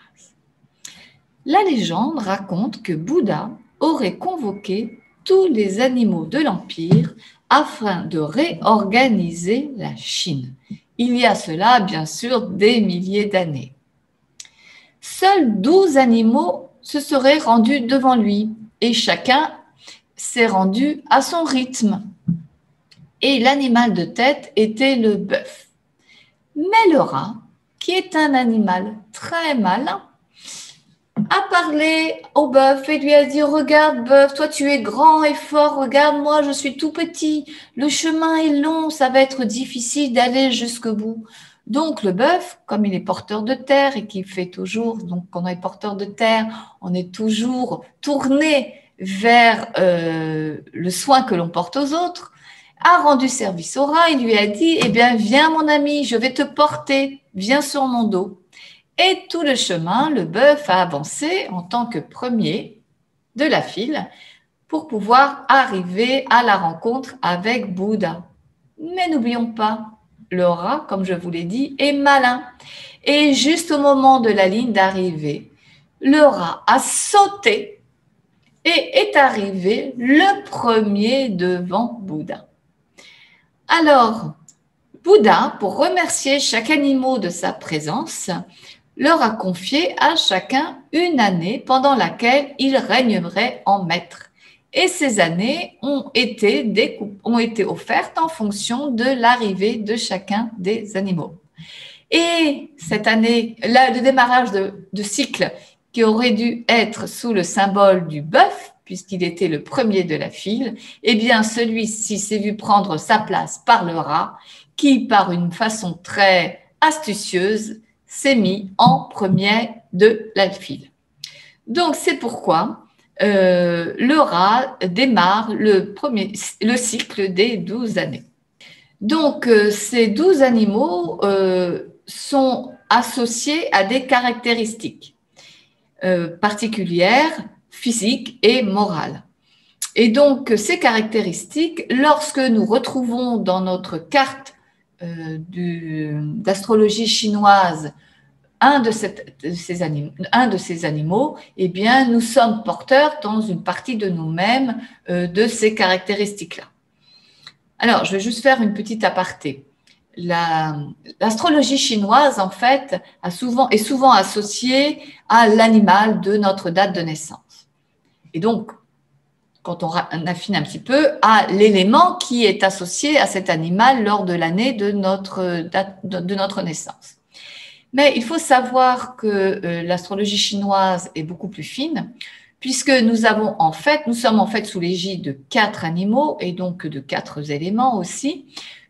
[SPEAKER 1] La légende raconte que Bouddha aurait convoqué tous les animaux de l'Empire afin de réorganiser la Chine. Il y a cela, bien sûr, des milliers d'années. Seuls 12 animaux se seraient rendus devant lui et chacun s'est rendu à son rythme. Et l'animal de tête était le bœuf. Mais le rat, qui est un animal très malin, a parlé au bœuf et lui a dit « Regarde bœuf, toi tu es grand et fort, regarde moi je suis tout petit, le chemin est long, ça va être difficile d'aller jusqu'au bout. » Donc le bœuf, comme il est porteur de terre et qu'il fait toujours, donc quand on est porteur de terre, on est toujours tourné vers le soin que l'on porte aux autres, a rendu service au rat et lui a dit « Eh bien viens mon ami, je vais te porter, viens sur mon dos. » Et tout le chemin, le bœuf a avancé en tant que premier de la file pour pouvoir arriver à la rencontre avec Bouddha. Mais n'oublions pas, le rat, comme je vous l'ai dit, est malin. Et juste au moment de la ligne d'arrivée, le rat a sauté et est arrivé le premier devant Bouddha. Alors, Bouddha, pour remercier chaque animal de sa présence, leur a confié à chacun une année pendant laquelle il régnerait en maître. Et ces années ont été offertes en fonction de l'arrivée de chacun des animaux. Et cette année, là, le démarrage de cycle qui aurait dû être sous le symbole du bœuf, puisqu'il était le premier de la file, eh bien celui-ci s'est vu prendre sa place par le rat, qui, par une façon très astucieuse, s'est mis en premier de la file. Donc, c'est pourquoi le rat démarre le cycle des 12 années. Donc, ces 12 animaux sont associées à des caractéristiques particulières, physiques et morales. Et donc, ces caractéristiques, lorsque nous retrouvons dans notre carte d'astrologie chinoise un de ces animaux, eh bien, nous sommes porteurs dans une partie de nous-mêmes de ces caractéristiques-là. Alors, je vais juste faire une petite aparté. L'astrologie chinoise, en fait, est souvent associée à l'animal de notre date de naissance. Et donc, quand on affine un petit peu, à l'élément qui est associé à cet animal lors de l'année de notre naissance. Mais il faut savoir que l'astrologie chinoise est beaucoup plus fine, puisque nous sommes en fait sous l'égide de 4 animaux et donc de 4 éléments aussi,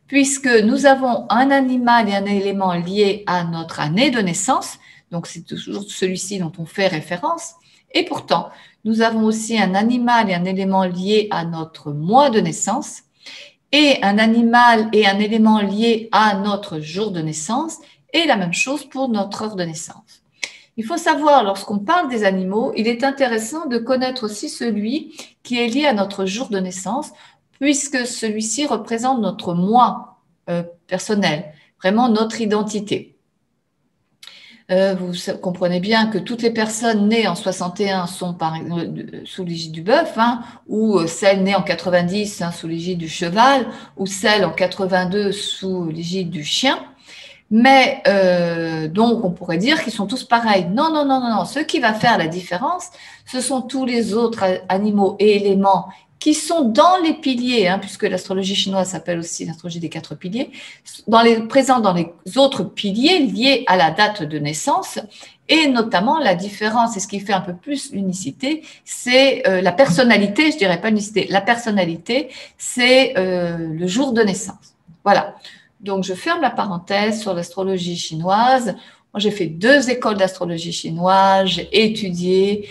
[SPEAKER 1] puisque nous avons un animal et un élément liés à notre année de naissance, donc c'est toujours celui-ci dont on fait référence, et pourtant, nous avons aussi un animal et un élément liés à notre mois de naissance, et un animal et un élément liés à notre jour de naissance, et la même chose pour notre heure de naissance. Il faut savoir, lorsqu'on parle des animaux, il est intéressant de connaître aussi celui qui est lié à notre jour de naissance, puisque celui-ci représente notre moi personnel, vraiment notre identité. Vous comprenez bien que toutes les personnes nées en 61 sont sous l'égide du bœuf, ou celles nées en 90 sous l'égide du cheval, ou celles en 82 sous l'égide du chien. Mais donc, on pourrait dire qu'ils sont tous pareils. Non, non, non, non, non. Ce qui va faire la différence, ce sont tous les autres animaux et éléments qui sont dans les piliers, puisque l'astrologie chinoise s'appelle aussi l'astrologie des 4 piliers, présents dans les autres piliers liés à la date de naissance, et notamment la différence, et ce qui fait un peu plus l'unicité, c'est la personnalité, je dirais pas l'unicité, la personnalité, c'est le jour de naissance. Voilà. Donc, je ferme la parenthèse sur l'astrologie chinoise. Moi, j'ai fait 2 écoles d'astrologie chinoise, j'ai étudié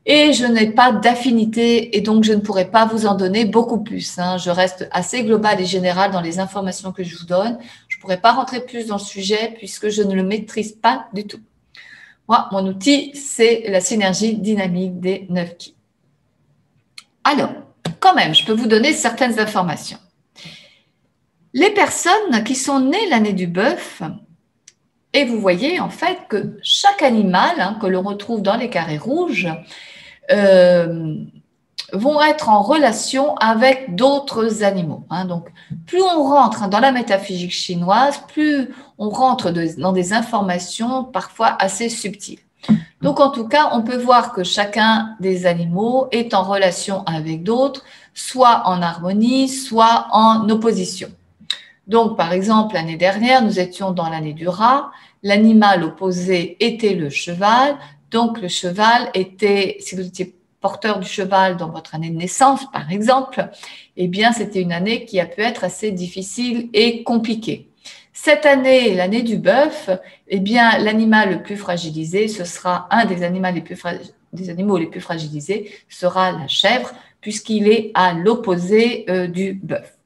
[SPEAKER 1] et je n'ai pas d'affinité et donc je ne pourrais pas vous en donner beaucoup plus. Je reste assez globale et générale dans les informations que je vous donne. Je ne pourrais pas rentrer plus dans le sujet puisque je ne le maîtrise pas du tout. Moi, mon outil, c'est la synergie dynamique des 9 Qi. Alors, quand même, je peux vous donner certaines informations. Les personnes qui sont nées l'année du bœuf, et vous voyez en fait que chaque animal que l'on retrouve dans les carrés rouges vont être en relation avec d'autres animaux. Donc, plus on rentre dans la métaphysique chinoise, plus on rentre dans des informations parfois assez subtiles. Donc, en tout cas, on peut voir que chacun des animaux est en relation avec d'autres, soit en harmonie, soit en opposition. Donc, par exemple, l'année dernière, nous étions dans l'année du rat. L'animal opposé était le cheval. Donc, le cheval était, si vous étiez porteur du cheval dans votre année de naissance, par exemple, eh bien, c'était une année qui a pu être assez difficile et compliquée. Cette année, l'année du bœuf, eh bien, l'animal le plus fragilisé, ce sera un des animaux les plus fragilisés, sera la chèvre, puisqu'il est à l'opposé du bœuf.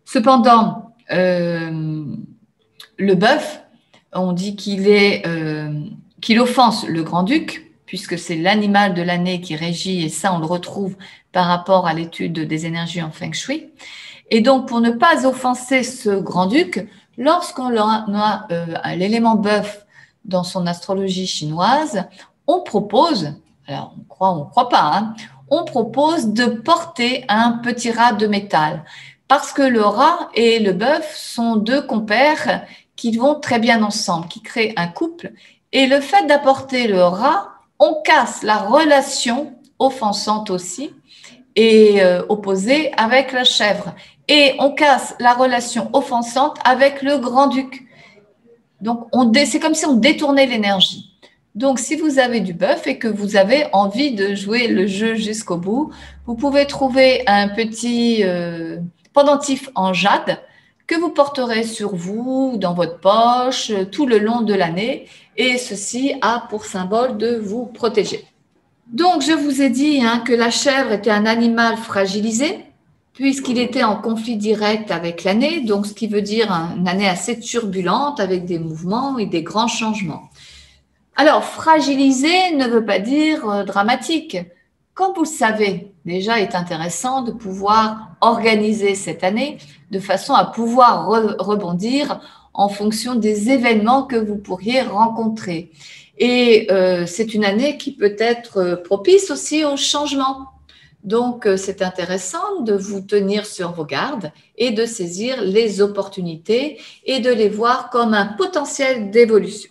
[SPEAKER 1] Cependant, le bœuf, on dit qu'il offense le grand-duc, puisque c'est l'animal de l'année qui régit, et ça, on le retrouve par rapport à l'étude des énergies en Feng Shui. Et donc, pour ne pas offenser ce grand-duc, lorsqu'on a l'élément bœuf dans son astrologie chinoise, on propose, alors on croit pas, on propose de porter un petit rat de métal. Parce que le rat et le bœuf sont 2 compères qui vont très bien ensemble, qui créent un couple. Et le fait d'apporter le rat, on casse la relation offensante aussi et opposée avec la chèvre. Et on casse la relation offensante avec le grand-duc. Donc, c'est comme si on détournait l'énergie. Donc, si vous avez du bœuf et que vous avez envie de jouer le jeu jusqu'au bout, vous pouvez trouver un petit pendentif en jade que vous porterez sur vous, dans votre poche, tout le long de l'année, et ceci a pour symbole de vous protéger. Donc, je vous ai dit que la chèvre était un animal fragilisé, puisqu'il était en conflit direct avec l'année, donc ce qui veut dire une année assez turbulente avec des mouvements et des grands changements. Alors, fragilisé ne veut pas dire dramatique. Comme vous le savez, déjà, il est intéressant de pouvoir organiser cette année de façon à pouvoir rebondir en fonction des événements que vous pourriez rencontrer. Et c'est une année qui peut être propice aussi au changement. Donc, c'est intéressant de vous tenir sur vos gardes et de saisir les opportunités et de les voir comme un potentiel d'évolution.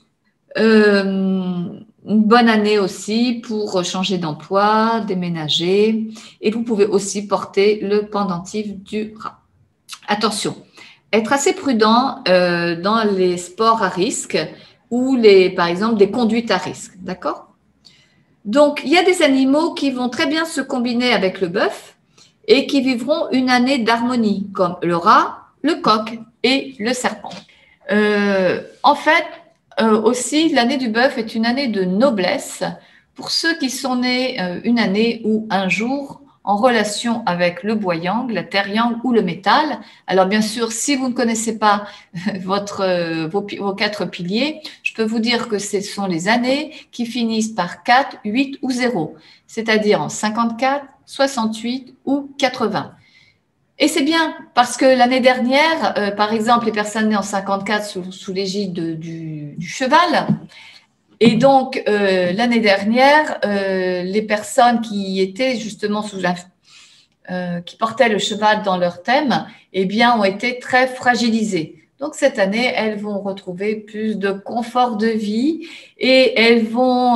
[SPEAKER 1] Une bonne année aussi pour changer d'emploi, déménager, et vous pouvez aussi porter le pendentif du rat. Attention, être assez prudent dans les sports à risque ou par exemple des conduites à risque, d'accord? Donc, il y a des animaux qui vont très bien se combiner avec le bœuf et qui vivront une année d'harmonie, comme le rat, le coq et le serpent. En fait, aussi, l'année du bœuf est une année de noblesse pour ceux qui sont nés une année ou un jour en relation avec le bois-yang, la terre-yang ou le métal. Alors bien sûr, si vous ne connaissez pas vos 4 piliers, je peux vous dire que ce sont les années qui finissent par 4, 8 ou 0, c'est-à-dire en 54, 68 ou 80. Et c'est bien parce que l'année dernière, par exemple, les personnes nées en 54 sous l'égide du cheval, et donc l'année dernière, les personnes qui étaient justement qui portaient le cheval dans leur thème, eh bien, ont été très fragilisées. Donc cette année, elles vont retrouver plus de confort de vie et elles vont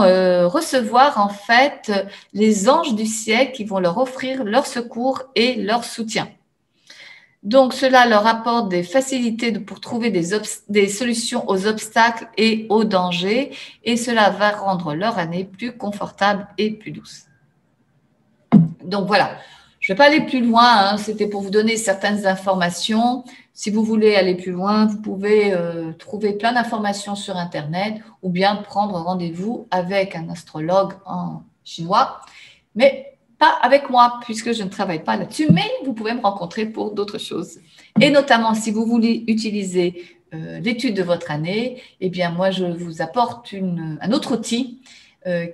[SPEAKER 1] recevoir en fait les anges du ciel qui vont leur offrir leur secours et leur soutien. Donc, cela leur apporte des facilités pour trouver des solutions aux obstacles et aux dangers, et cela va rendre leur année plus confortable et plus douce. Donc, voilà. Je ne vais pas aller plus loin, hein. C'était pour vous donner certaines informations. Si vous voulez aller plus loin, vous pouvez trouver plein d'informations sur Internet ou bien prendre rendez-vous avec un astrologue en chinois. Mais pas avec moi, puisque je ne travaille pas là-dessus, mais vous pouvez me rencontrer pour d'autres choses. Et notamment, si vous voulez utiliser l'étude de votre année, eh bien, moi, je vous apporte un autre outil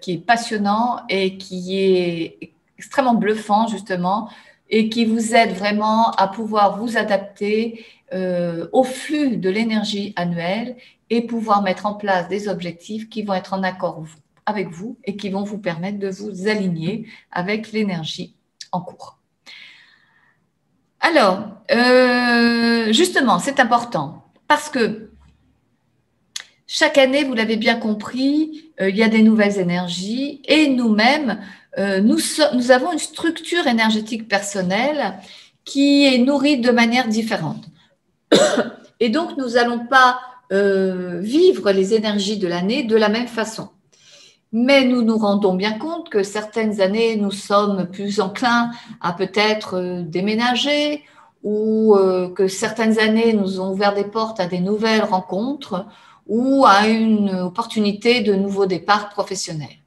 [SPEAKER 1] qui est passionnant et qui est extrêmement bluffant, justement, et qui vous aide vraiment à pouvoir vous adapter au flux de l'énergie annuelle et pouvoir mettre en place des objectifs qui vont être en accord avec vous et qui vont vous permettre de vous aligner avec l'énergie en cours. Alors, justement, c'est important parce que chaque année, vous l'avez bien compris, il y a des nouvelles énergies et nous-mêmes, nous avons une structure énergétique personnelle qui est nourrie de manière différente. Et donc, nous n'allons pas vivre les énergies de l'année de la même façon. Mais nous nous rendons bien compte que certaines années, nous sommes plus enclins à peut-être déménager ou que certaines années nous ont ouvert des portes à des nouvelles rencontres ou à une opportunité de nouveaux départs professionnels.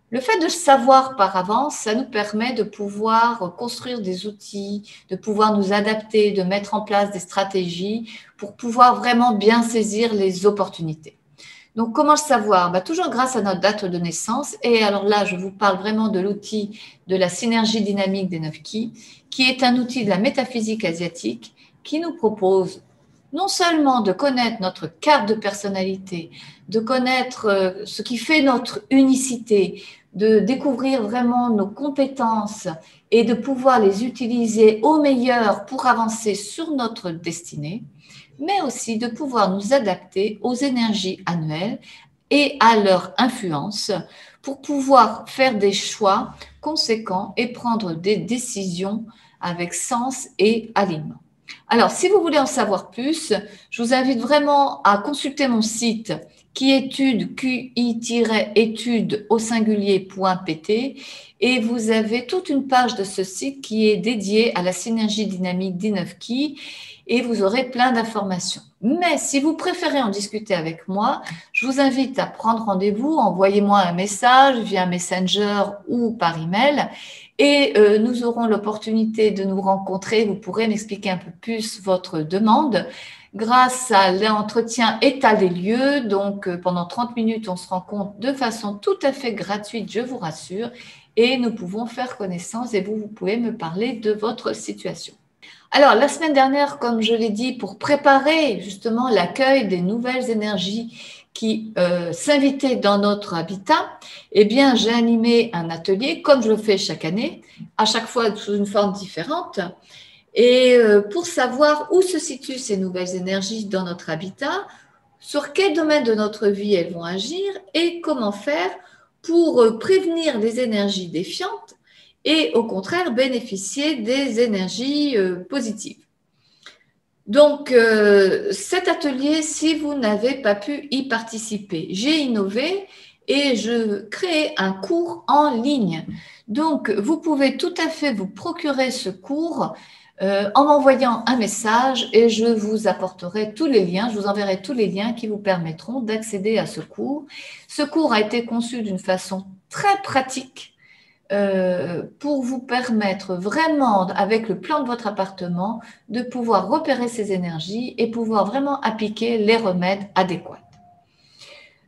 [SPEAKER 1] Le fait de savoir par avance, ça nous permet de pouvoir construire des outils, de pouvoir nous adapter, de mettre en place des stratégies pour pouvoir vraiment bien saisir les opportunités. Donc, comment le savoir? Toujours grâce à notre date de naissance. Et alors là, je vous parle vraiment de l'outil de la synergie dynamique des 9 Ki, qui est un outil de la métaphysique asiatique qui nous propose non seulement de connaître notre carte de personnalité, de connaître ce qui fait notre unicité, de découvrir vraiment nos compétences et de pouvoir les utiliser au meilleur pour avancer sur notre destinée, mais aussi de pouvoir nous adapter aux énergies annuelles et à leur influence pour pouvoir faire des choix conséquents et prendre des décisions avec sens et alignement. Alors, si vous voulez en savoir plus, je vous invite vraiment à consulter mon site qui étude QI-étude au singulier.pt et vous avez toute une page de ce site qui est dédiée à la synergie dynamique des 9 Ki et vous aurez plein d'informations. Mais si vous préférez en discuter avec moi, je vous invite à prendre rendez-vous, envoyez-moi un message via Messenger ou par email Et nous aurons l'opportunité de nous rencontrer. Vous pourrez m'expliquer un peu plus votre demande grâce à l'entretien état des lieux. Donc, pendant 30 minutes, on se rencontre de façon tout à fait gratuite, je vous rassure, et nous pouvons faire connaissance et vous pouvez me parler de votre situation. Alors, la semaine dernière, comme je l'ai dit, pour préparer justement l'accueil des nouvelles énergies qui s'invitaient dans notre habitat, eh bien, j'ai animé un atelier, comme je le fais chaque année, à chaque fois sous une forme différente. Et pour savoir où se situent ces nouvelles énergies dans notre habitat, sur quel domaine de notre vie elles vont agir et comment faire pour prévenir les énergies défiantes et au contraire bénéficier des énergies positives. Donc, cet atelier, si vous n'avez pas pu y participer, j'ai innové et je crée un cours en ligne. Donc, vous pouvez tout à fait vous procurer ce cours en m'envoyant un message et je vous apporterai tous les liens, je vous enverrai tous les liens qui vous permettront d'accéder à ce cours. Ce cours a été conçu d'une façon très pratique pour vous permettre vraiment, avec le plan de votre appartement, de pouvoir repérer ces énergies et pouvoir vraiment appliquer les remèdes adéquats.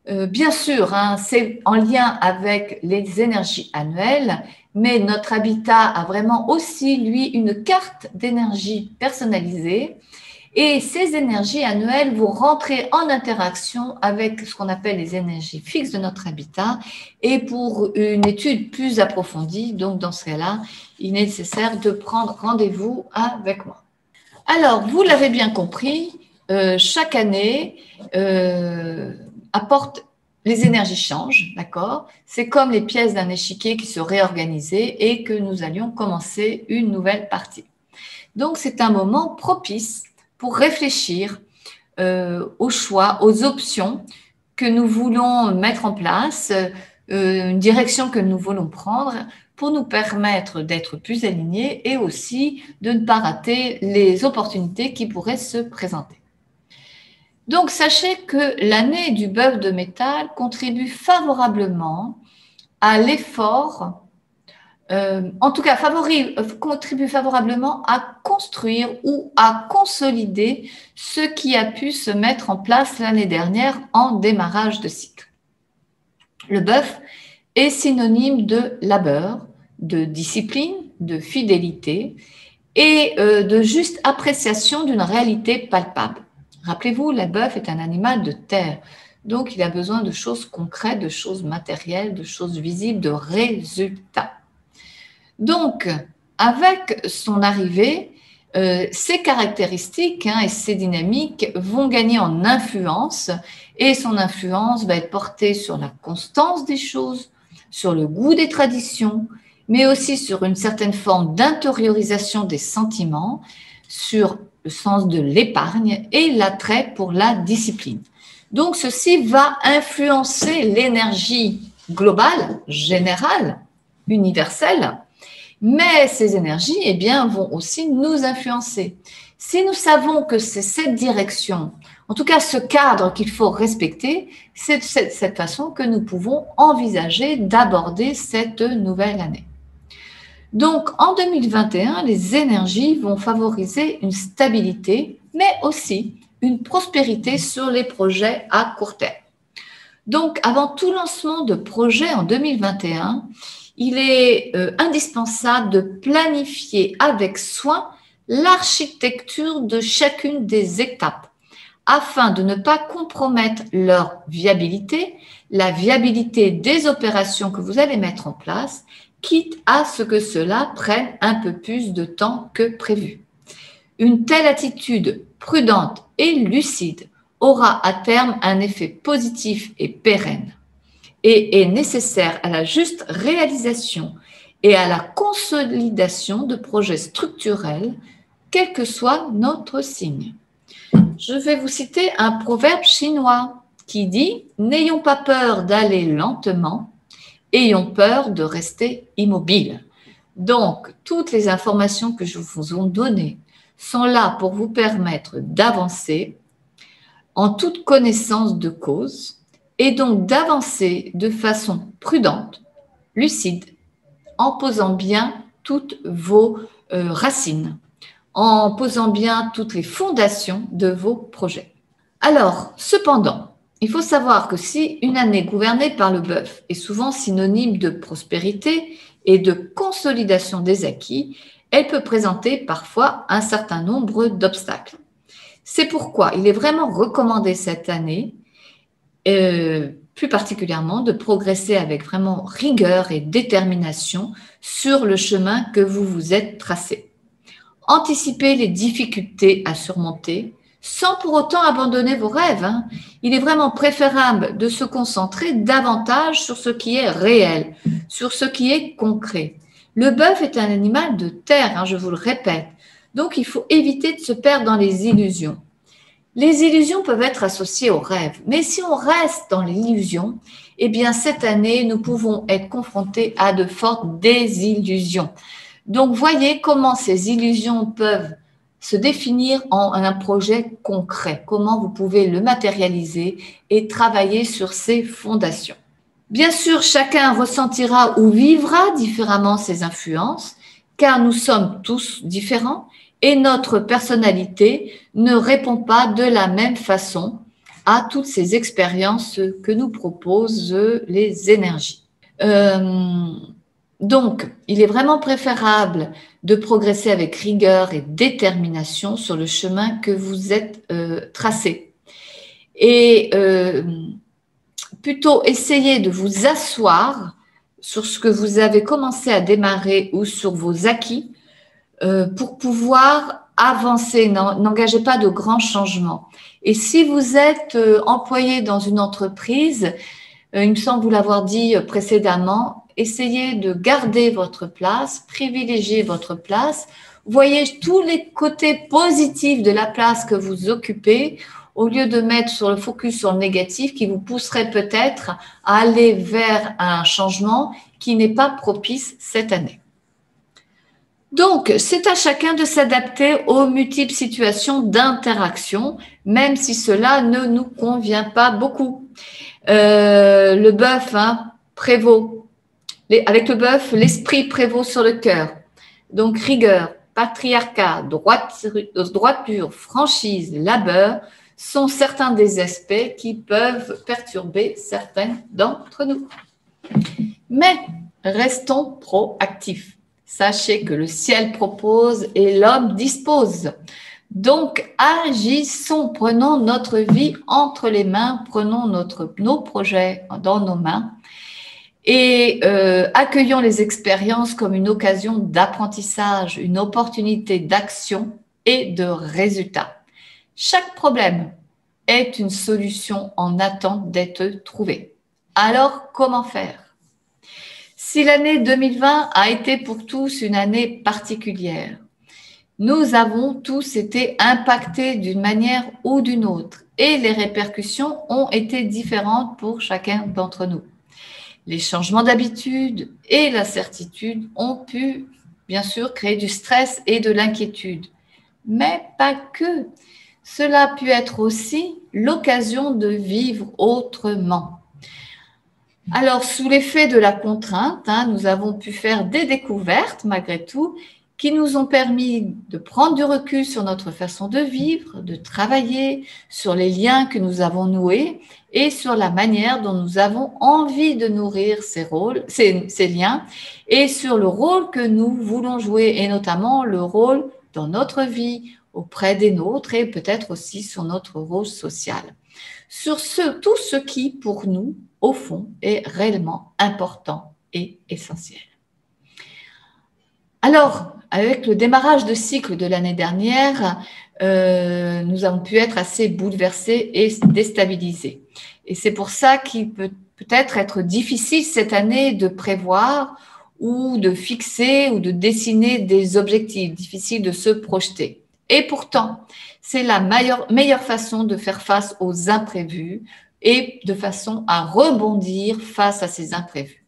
[SPEAKER 1] Bien sûr, hein, c'est en lien avec les énergies annuelles, mais notre habitat a vraiment aussi, lui, une carte d'énergie personnalisée. Et ces énergies annuelles vont rentrer en interaction avec ce qu'on appelle les énergies fixes de notre habitat. Et pour une étude plus approfondie, donc dans ce cas-là, il est nécessaire de prendre rendez-vous avec moi. Alors, vous l'avez bien compris, chaque année apporte, les énergies changent, d'accord? C'est comme les pièces d'un échiquier qui se réorganisaient et que nous allions commencer une nouvelle partie. Donc, c'est un moment propice pour réfléchir aux choix, aux options que nous voulons mettre en place, une direction que nous voulons prendre pour nous permettre d'être plus alignés et aussi de ne pas rater les opportunités qui pourraient se présenter. Donc, sachez que l'année du bœuf de métal contribue favorablement à l'effort en tout cas, contribue favorablement à construire ou à consolider ce qui a pu se mettre en place l'année dernière en démarrage de cycle. Le bœuf est synonyme de labeur, de discipline, de fidélité et de juste appréciation d'une réalité palpable. Rappelez-vous, le bœuf est un animal de terre, donc il a besoin de choses concrètes, de choses matérielles, de choses visibles, de résultats. Donc, avec son arrivée, ces caractéristiques et ces dynamiques vont gagner en influence et son influence va être portée sur la constance des choses, sur le goût des traditions, mais aussi sur une certaine forme d'intériorisation des sentiments, sur le sens de l'épargne et l'attrait pour la discipline. Donc, ceci va influencer l'énergie globale, générale, universelle. Mais ces énergies, eh bien, vont aussi nous influencer. Si nous savons que c'est cette direction, en tout cas ce cadre qu'il faut respecter, c'est de cette façon que nous pouvons envisager d'aborder cette nouvelle année. Donc, en 2021, les énergies vont favoriser une stabilité, mais aussi une prospérité sur les projets à court terme. Donc, avant tout lancement de projet en 2021, il est indispensable de planifier avec soin l'architecture de chacune des étapes afin de ne pas compromettre leur viabilité, la viabilité des opérations que vous allez mettre en place, quitte à ce que cela prenne un peu plus de temps que prévu. Une telle attitude prudente et lucide aura à terme un effet positif et pérenne et est nécessaire à la juste réalisation et à la consolidation de projets structurels, quel que soit notre signe. Je vais vous citer un proverbe chinois qui dit « N'ayons pas peur d'aller lentement, ayons peur de rester immobile ». Donc, toutes les informations que je vous ai données sont là pour vous permettre d'avancer en toute connaissance de cause et donc d'avancer de façon prudente, lucide en posant bien toutes vos racines, en posant bien toutes les fondations de vos projets. Alors, cependant, il faut savoir que si une année gouvernée par le bœuf est souvent synonyme de prospérité et de consolidation des acquis, elle peut présenter parfois un certain nombre d'obstacles. C'est pourquoi il est vraiment recommandé cette année, plus particulièrement, de progresser avec vraiment rigueur et détermination sur le chemin que vous vous êtes tracé. Anticipez les difficultés à surmonter sans pour autant abandonner vos rêves. Il est vraiment préférable de se concentrer davantage sur ce qui est réel, sur ce qui est concret. Le bœuf est un animal de terre, je vous le répète. Donc, il faut éviter de se perdre dans les illusions. Les illusions peuvent être associées aux rêves, mais si on reste dans l'illusion, eh bien, cette année, nous pouvons être confrontés à de fortes désillusions. Donc, voyez comment ces illusions peuvent se définir en un projet concret, comment vous pouvez le matérialiser et travailler sur ses fondations. Bien sûr, chacun ressentira ou vivra différemment ces influences, car nous sommes tous différents et notre personnalité ne répond pas de la même façon à toutes ces expériences que nous proposent les énergies. Donc, il est vraiment préférable de progresser avec rigueur et détermination sur le chemin que vous êtes tracé. Et plutôt essayer de vous asseoir sur ce que vous avez commencé à démarrer ou sur vos acquis pour pouvoir avancer. N'engagez pas de grands changements. Et si vous êtes employé dans une entreprise, il me semble vous l'avoir dit précédemment, essayez de garder votre place, privilégiez votre place, voyez tous les côtés positifs de la place que vous occupez au lieu de mettre sur le focus sur le négatif qui vous pousserait peut-être à aller vers un changement qui n'est pas propice cette année. Donc, c'est à chacun de s'adapter aux multiples situations d'interaction, même si cela ne nous convient pas beaucoup. Le bœuf prévaut. Avec le bœuf, l'esprit prévaut sur le cœur. Donc, rigueur, patriarcat, droiture, franchise, labeur sont certains des aspects qui peuvent perturber certains d'entre nous. Mais restons proactifs. Sachez que le ciel propose et l'homme dispose. Donc, agissons, prenons notre vie entre les mains, prenons nos projets dans nos mains et accueillons les expériences comme une occasion d'apprentissage, une opportunité d'action et de résultat. Chaque problème est une solution en attente d'être trouvée. Alors, comment faire? Si l'année 2020 a été pour tous une année particulière, nous avons tous été impactés d'une manière ou d'une autre et les répercussions ont été différentes pour chacun d'entre nous. Les changements d'habitude et l'incertitude ont pu, bien sûr, créer du stress et de l'inquiétude, mais pas que. Cela a pu être aussi l'occasion de vivre autrement. Alors, sous l'effet de la contrainte, nous avons pu faire des découvertes, malgré tout, qui nous ont permis de prendre du recul sur notre façon de vivre, de travailler, sur les liens que nous avons noués et sur la manière dont nous avons envie de nourrir ces liens et sur le rôle que nous voulons jouer et notamment le rôle dans notre vie, auprès des nôtres et peut-être aussi sur notre rôle social. Sur tout ce qui, pour nous, au fond, est réellement important et essentiel. Alors, avec le démarrage de cycle de l'année dernière, nous avons pu être assez bouleversés et déstabilisés. Et c'est pour ça qu'il peut peut-être être difficile cette année de prévoir ou de fixer ou de dessiner des objectifs, difficile de se projeter. Et pourtant, c'est la meilleure façon de faire face aux imprévus et de façon à rebondir face à ces imprévus.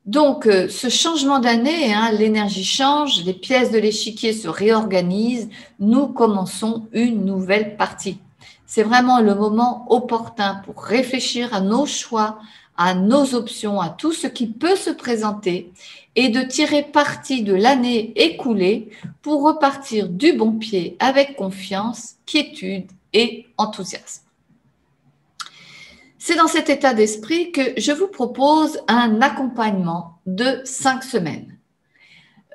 [SPEAKER 1] Donc, ce changement d'année, l'énergie change, les pièces de l'échiquier se réorganisent, nous commençons une nouvelle partie. C'est vraiment le moment opportun pour réfléchir à nos choix, à nos options, à tout ce qui peut se présenter et de tirer parti de l'année écoulée pour repartir du bon pied avec confiance, quiétude et enthousiasme. C'est dans cet état d'esprit que je vous propose un accompagnement de 5 semaines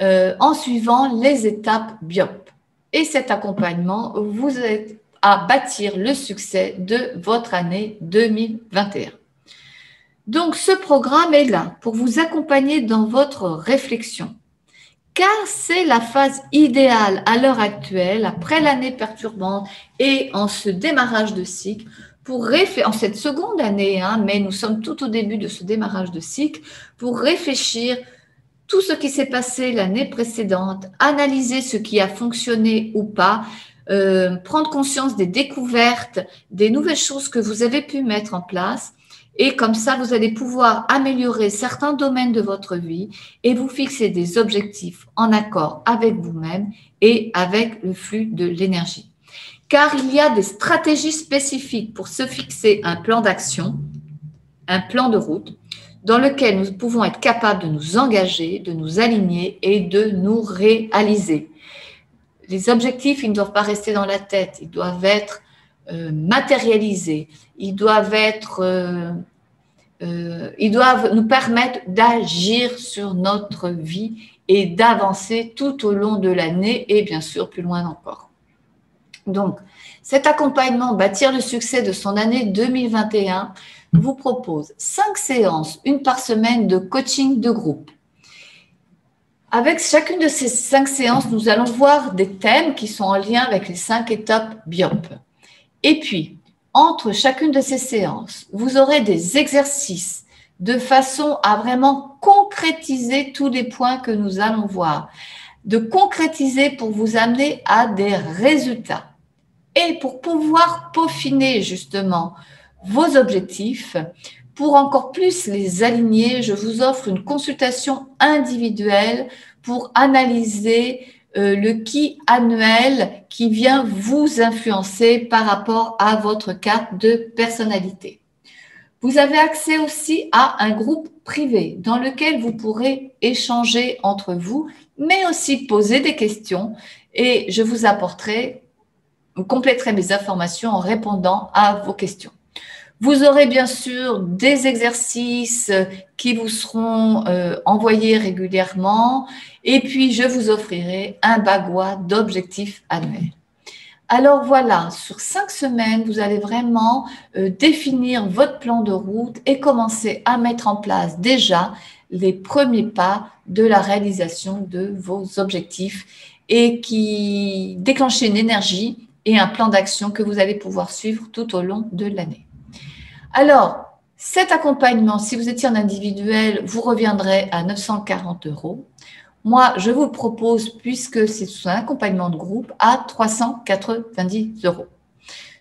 [SPEAKER 1] en suivant les étapes BIOP. Et cet accompagnement vous aide à bâtir le succès de votre année 2021. Donc, ce programme est là pour vous accompagner dans votre réflexion, car c'est la phase idéale à l'heure actuelle, après l'année perturbante et en ce démarrage de cycle, en cette seconde année, mais nous sommes tout au début de ce démarrage de cycle, pour réfléchir tout ce qui s'est passé l'année précédente, analyser ce qui a fonctionné ou pas, prendre conscience des découvertes, des nouvelles choses que vous avez pu mettre en place. Et comme ça, vous allez pouvoir améliorer certains domaines de votre vie et vous fixer des objectifs en accord avec vous-même et avec le flux de l'énergie. Car il y a des stratégies spécifiques pour se fixer un plan d'action, un plan de route, dans lequel nous pouvons être capables de nous engager, de nous aligner et de nous réaliser. Les objectifs, ils ne doivent pas rester dans la tête, ils doivent être matérialisés, ils doivent nous permettre d'agir sur notre vie et d'avancer tout au long de l'année et bien sûr plus loin encore. Donc, cet accompagnement, bâtir le succès de son année 2021, vous propose 5 séances, une par semaine de coaching de groupe. Avec chacune de ces 5 séances, nous allons voir des thèmes qui sont en lien avec les 5 étapes BIOP. Et puis, entre chacune de ces séances, vous aurez des exercices de façon à vraiment concrétiser tous les points que nous allons voir, de concrétiser pour vous amener à des résultats. Et pour pouvoir peaufiner justement vos objectifs, pour encore plus les aligner, je vous offre une consultation individuelle pour analyser le qui annuel qui vient vous influencer par rapport à votre carte de personnalité. Vous avez accès aussi à un groupe privé dans lequel vous pourrez échanger entre vous, mais aussi poser des questions et je vous compléterai mes informations en répondant à vos questions. Vous aurez bien sûr des exercices qui vous seront envoyés régulièrement et puis je vous offrirai un bagouin d'objectifs annuels. Alors voilà, sur 5 semaines, vous allez vraiment définir votre plan de route et commencer à mettre en place déjà les premiers pas de la réalisation de vos objectifs et qui déclencher une énergie et un plan d'action que vous allez pouvoir suivre tout au long de l'année. Alors, cet accompagnement, si vous étiez en individuel, vous reviendrez à 940 €. Moi, je vous propose, puisque c'est un accompagnement de groupe, à 390 €.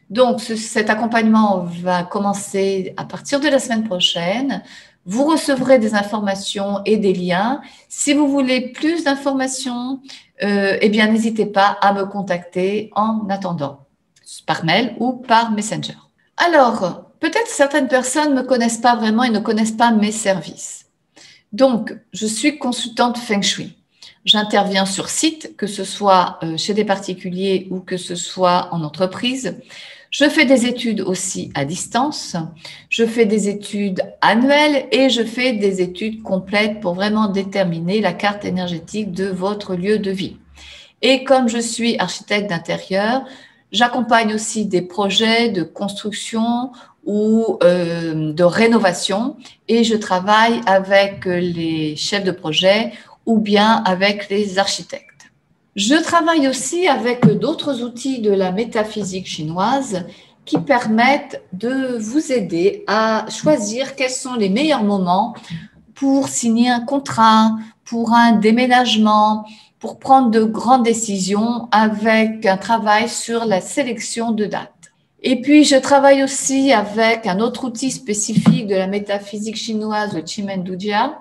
[SPEAKER 1] Donc, cet accompagnement va commencer à partir de la semaine prochaine. Vous recevrez des informations et des liens. Si vous voulez plus d'informations, eh bien, n'hésitez pas à me contacter en attendant, par mail ou par Messenger. Alors, peut-être certaines personnes ne me connaissent pas vraiment et ne connaissent pas mes services. Donc, je suis consultante Feng Shui. J'interviens sur site, que ce soit chez des particuliers ou que ce soit en entreprise. Je fais des études aussi à distance. Je fais des études annuelles et je fais des études complètes pour vraiment déterminer la carte énergétique de votre lieu de vie. Et comme je suis architecte d'intérieur, j'accompagne aussi des projets de construction ou de rénovation et je travaille avec les chefs de projet ou bien avec les architectes. Je travaille aussi avec d'autres outils de la métaphysique chinoise qui permettent de vous aider à choisir quels sont les meilleurs moments pour signer un contrat, pour un déménagement, pour prendre de grandes décisions avec un travail sur la sélection de dates. Et puis, je travaille aussi avec un autre outil spécifique de la métaphysique chinoise, le Chimendujia,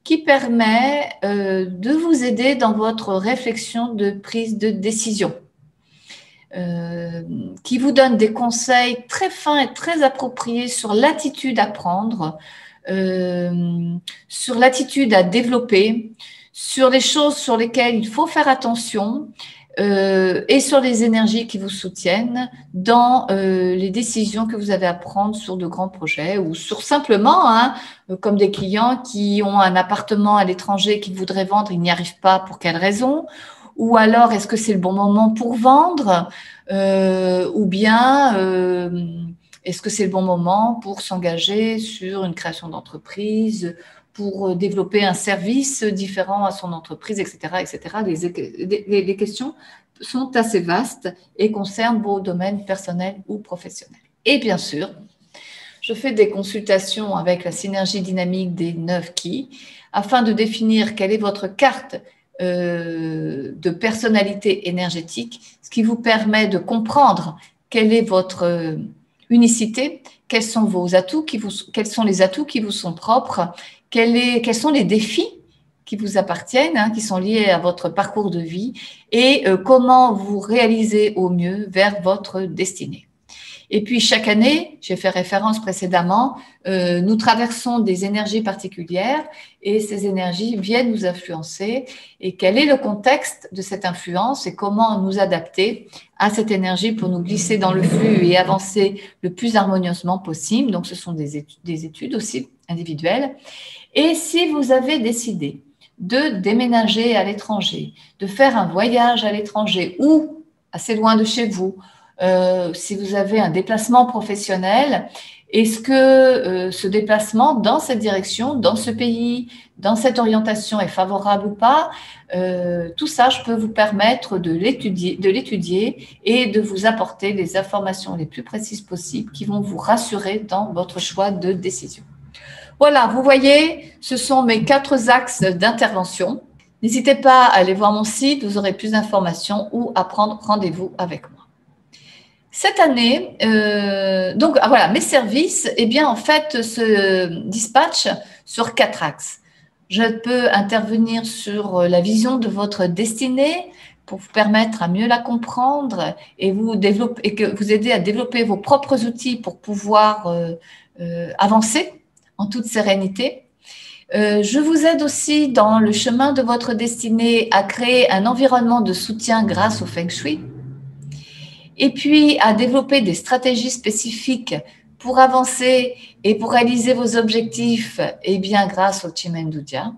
[SPEAKER 1] qui permet de vous aider dans votre réflexion de prise de décision, qui vous donne des conseils très fins et très appropriés sur l'attitude à prendre sur l'attitude à développer, sur les choses sur lesquelles il faut faire attention et sur les énergies qui vous soutiennent dans les décisions que vous avez à prendre sur de grands projets ou sur simplement, comme des clients qui ont un appartement à l'étranger qu'ils voudraient vendre, ils n'y arrivent pas, pour quelle raison? Ou alors, est-ce que c'est le bon moment pour vendre? Ou bien, est-ce que c'est le bon moment pour s'engager sur une création d'entreprise, pour développer un service différent à son entreprise, etc., etc. Les questions sont assez vastes et concernent vos domaines personnels ou professionnels. Et bien sûr, je fais des consultations avec la synergie dynamique des 9 Ki afin de définir quelle est votre carte de personnalité énergétique, ce qui vous permet de comprendre quelle est votre unicité, quels sont vos atouts, quels sont les atouts qui vous sont propres, quels sont les défis qui vous appartiennent, qui sont liés à votre parcours de vie et comment vous réalisez au mieux vers votre destinée. Et puis, chaque année, j'ai fait référence précédemment, nous traversons des énergies particulières et ces énergies viennent nous influencer. Et quel est le contexte de cette influence et comment nous adapter à cette énergie pour nous glisser dans le flux et avancer le plus harmonieusement possible. Donc, ce sont des études aussi individuelles. Et si vous avez décidé de déménager à l'étranger, de faire un voyage à l'étranger ou assez loin de chez vous, si vous avez un déplacement professionnel, est-ce que ce déplacement dans cette direction, dans ce pays, dans cette orientation est favorable ou pas? Tout ça, je peux vous permettre de l'étudier et de vous apporter les informations les plus précises possibles qui vont vous rassurer dans votre choix de décision. Voilà, vous voyez, ce sont mes 4 axes d'intervention. N'hésitez pas à aller voir mon site, vous aurez plus d'informations ou à prendre rendez-vous avec moi. Cette année, donc voilà, mes services, eh bien en fait, se dispatchent sur 4 axes. Je peux intervenir sur la vision de votre destinée pour vous permettre à mieux la comprendre et que vous aider à développer vos propres outils pour pouvoir avancer en toute sérénité. Je vous aide aussi dans le chemin de votre destinée à créer un environnement de soutien grâce au Feng Shui. Et puis à développer des stratégies spécifiques pour avancer et pour réaliser vos objectifs, eh bien grâce au Chimendoudia.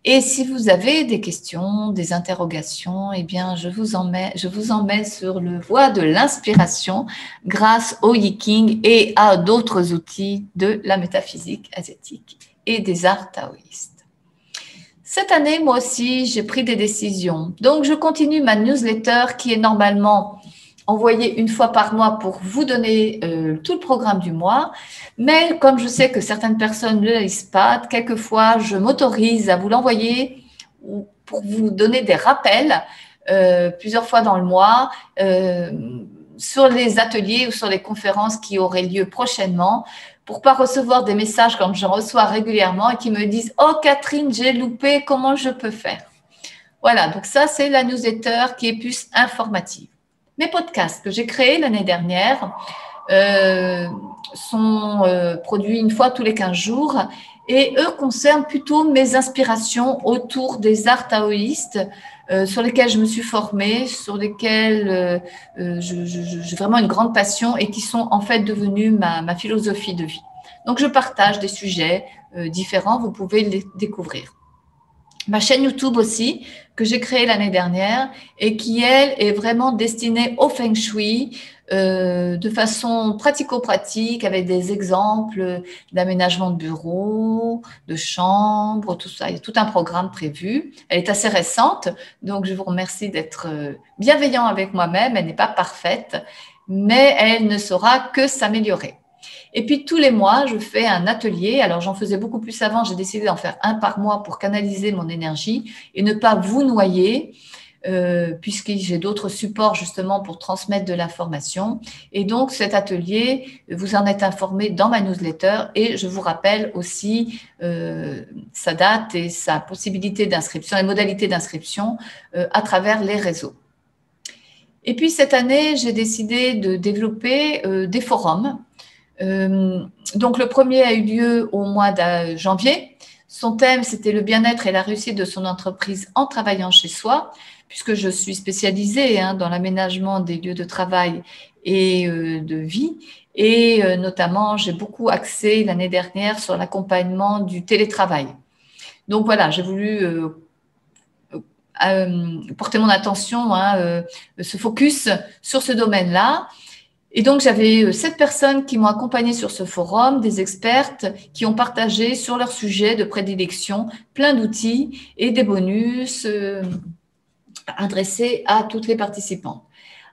[SPEAKER 1] Et si vous avez des questions, des interrogations, eh bien je vous emmène sur le voie de l'inspiration grâce au Yiking et à d'autres outils de la métaphysique asiatique et des arts taoïstes. Cette année, moi aussi, j'ai pris des décisions. Donc, je continue ma newsletter qui est normalement envoyée une fois par mois pour vous donner tout le programme du mois. Mais comme je sais que certaines personnes ne le lisent pas, quelquefois, je m'autorise à vous l'envoyer pour vous donner des rappels plusieurs fois dans le mois sur les ateliers ou sur les conférences qui auraient lieu prochainement pour pas recevoir des messages comme j'en reçois régulièrement et qui me disent « Oh Catherine, j'ai loupé, comment je peux faire ?» Voilà, donc ça, c'est la newsletter qui est plus informative. Mes podcasts que j'ai créés l'année dernière sont produits une fois tous les 15 jours et eux concernent plutôt mes inspirations autour des arts taoïstes sur lesquels je me suis formée, sur lesquels j'ai vraiment une grande passion et qui sont en fait devenus ma philosophie de vie. Donc, je partage des sujets différents, vous pouvez les découvrir. Ma chaîne YouTube aussi, que j'ai créée l'année dernière et qui, elle, est vraiment destinée au Feng Shui de façon pratico-pratique avec des exemples d'aménagement de bureaux, de chambres, tout ça. Il y a tout un programme prévu. Elle est assez récente, donc je vous remercie d'être bienveillant avec moi-même. Elle n'est pas parfaite, mais elle ne saura que s'améliorer. Et puis, tous les mois, je fais un atelier. Alors, j'en faisais beaucoup plus avant. J'ai décidé d'en faire un par mois pour canaliser mon énergie et ne pas vous noyer, puisque j'ai d'autres supports justement pour transmettre de l'information. Et donc, cet atelier, vous en êtes informé dans ma newsletter et je vous rappelle aussi sa date et sa possibilité d'inscription, les modalités d'inscription à travers les réseaux. Et puis, cette année, j'ai décidé de développer des forums Donc, le premier a eu lieu au mois de janvier. Son thème, c'était le bien-être et la réussite de son entreprise en travaillant chez soi, puisque je suis spécialisée dans l'aménagement des lieux de travail et de vie. Et notamment, j'ai beaucoup axé l'année dernière sur l'accompagnement du télétravail. Donc voilà, j'ai voulu porter mon attention, ce focus sur ce domaine-là. Et donc, j'avais 7 personnes qui m'ont accompagnée sur ce forum, des expertes qui ont partagé sur leur sujet de prédilection plein d'outils et des bonus adressés à toutes les participantes.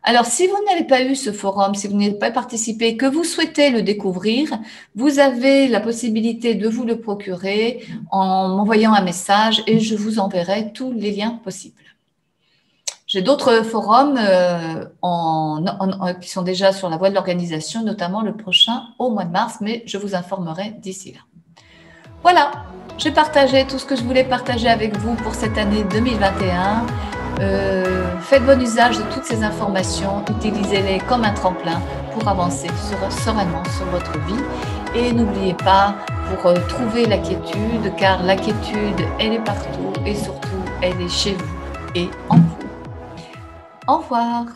[SPEAKER 1] Alors, si vous n'avez pas eu ce forum, si vous n'avez pas participé, que vous souhaitez le découvrir, vous avez la possibilité de vous le procurer en m'envoyant un message et je vous enverrai tous les liens possibles. J'ai d'autres forums qui sont déjà sur la voie de l'organisation, notamment le prochain au mois de mars, mais je vous informerai d'ici là. Voilà, j'ai partagé tout ce que je voulais partager avec vous pour cette année 2021. Faites bon usage de toutes ces informations, utilisez-les comme un tremplin pour avancer sereinement sur votre vie. Et n'oubliez pas, pour trouver la quiétude, car la quiétude, elle est partout et surtout, elle est chez vous et en vous. Au revoir.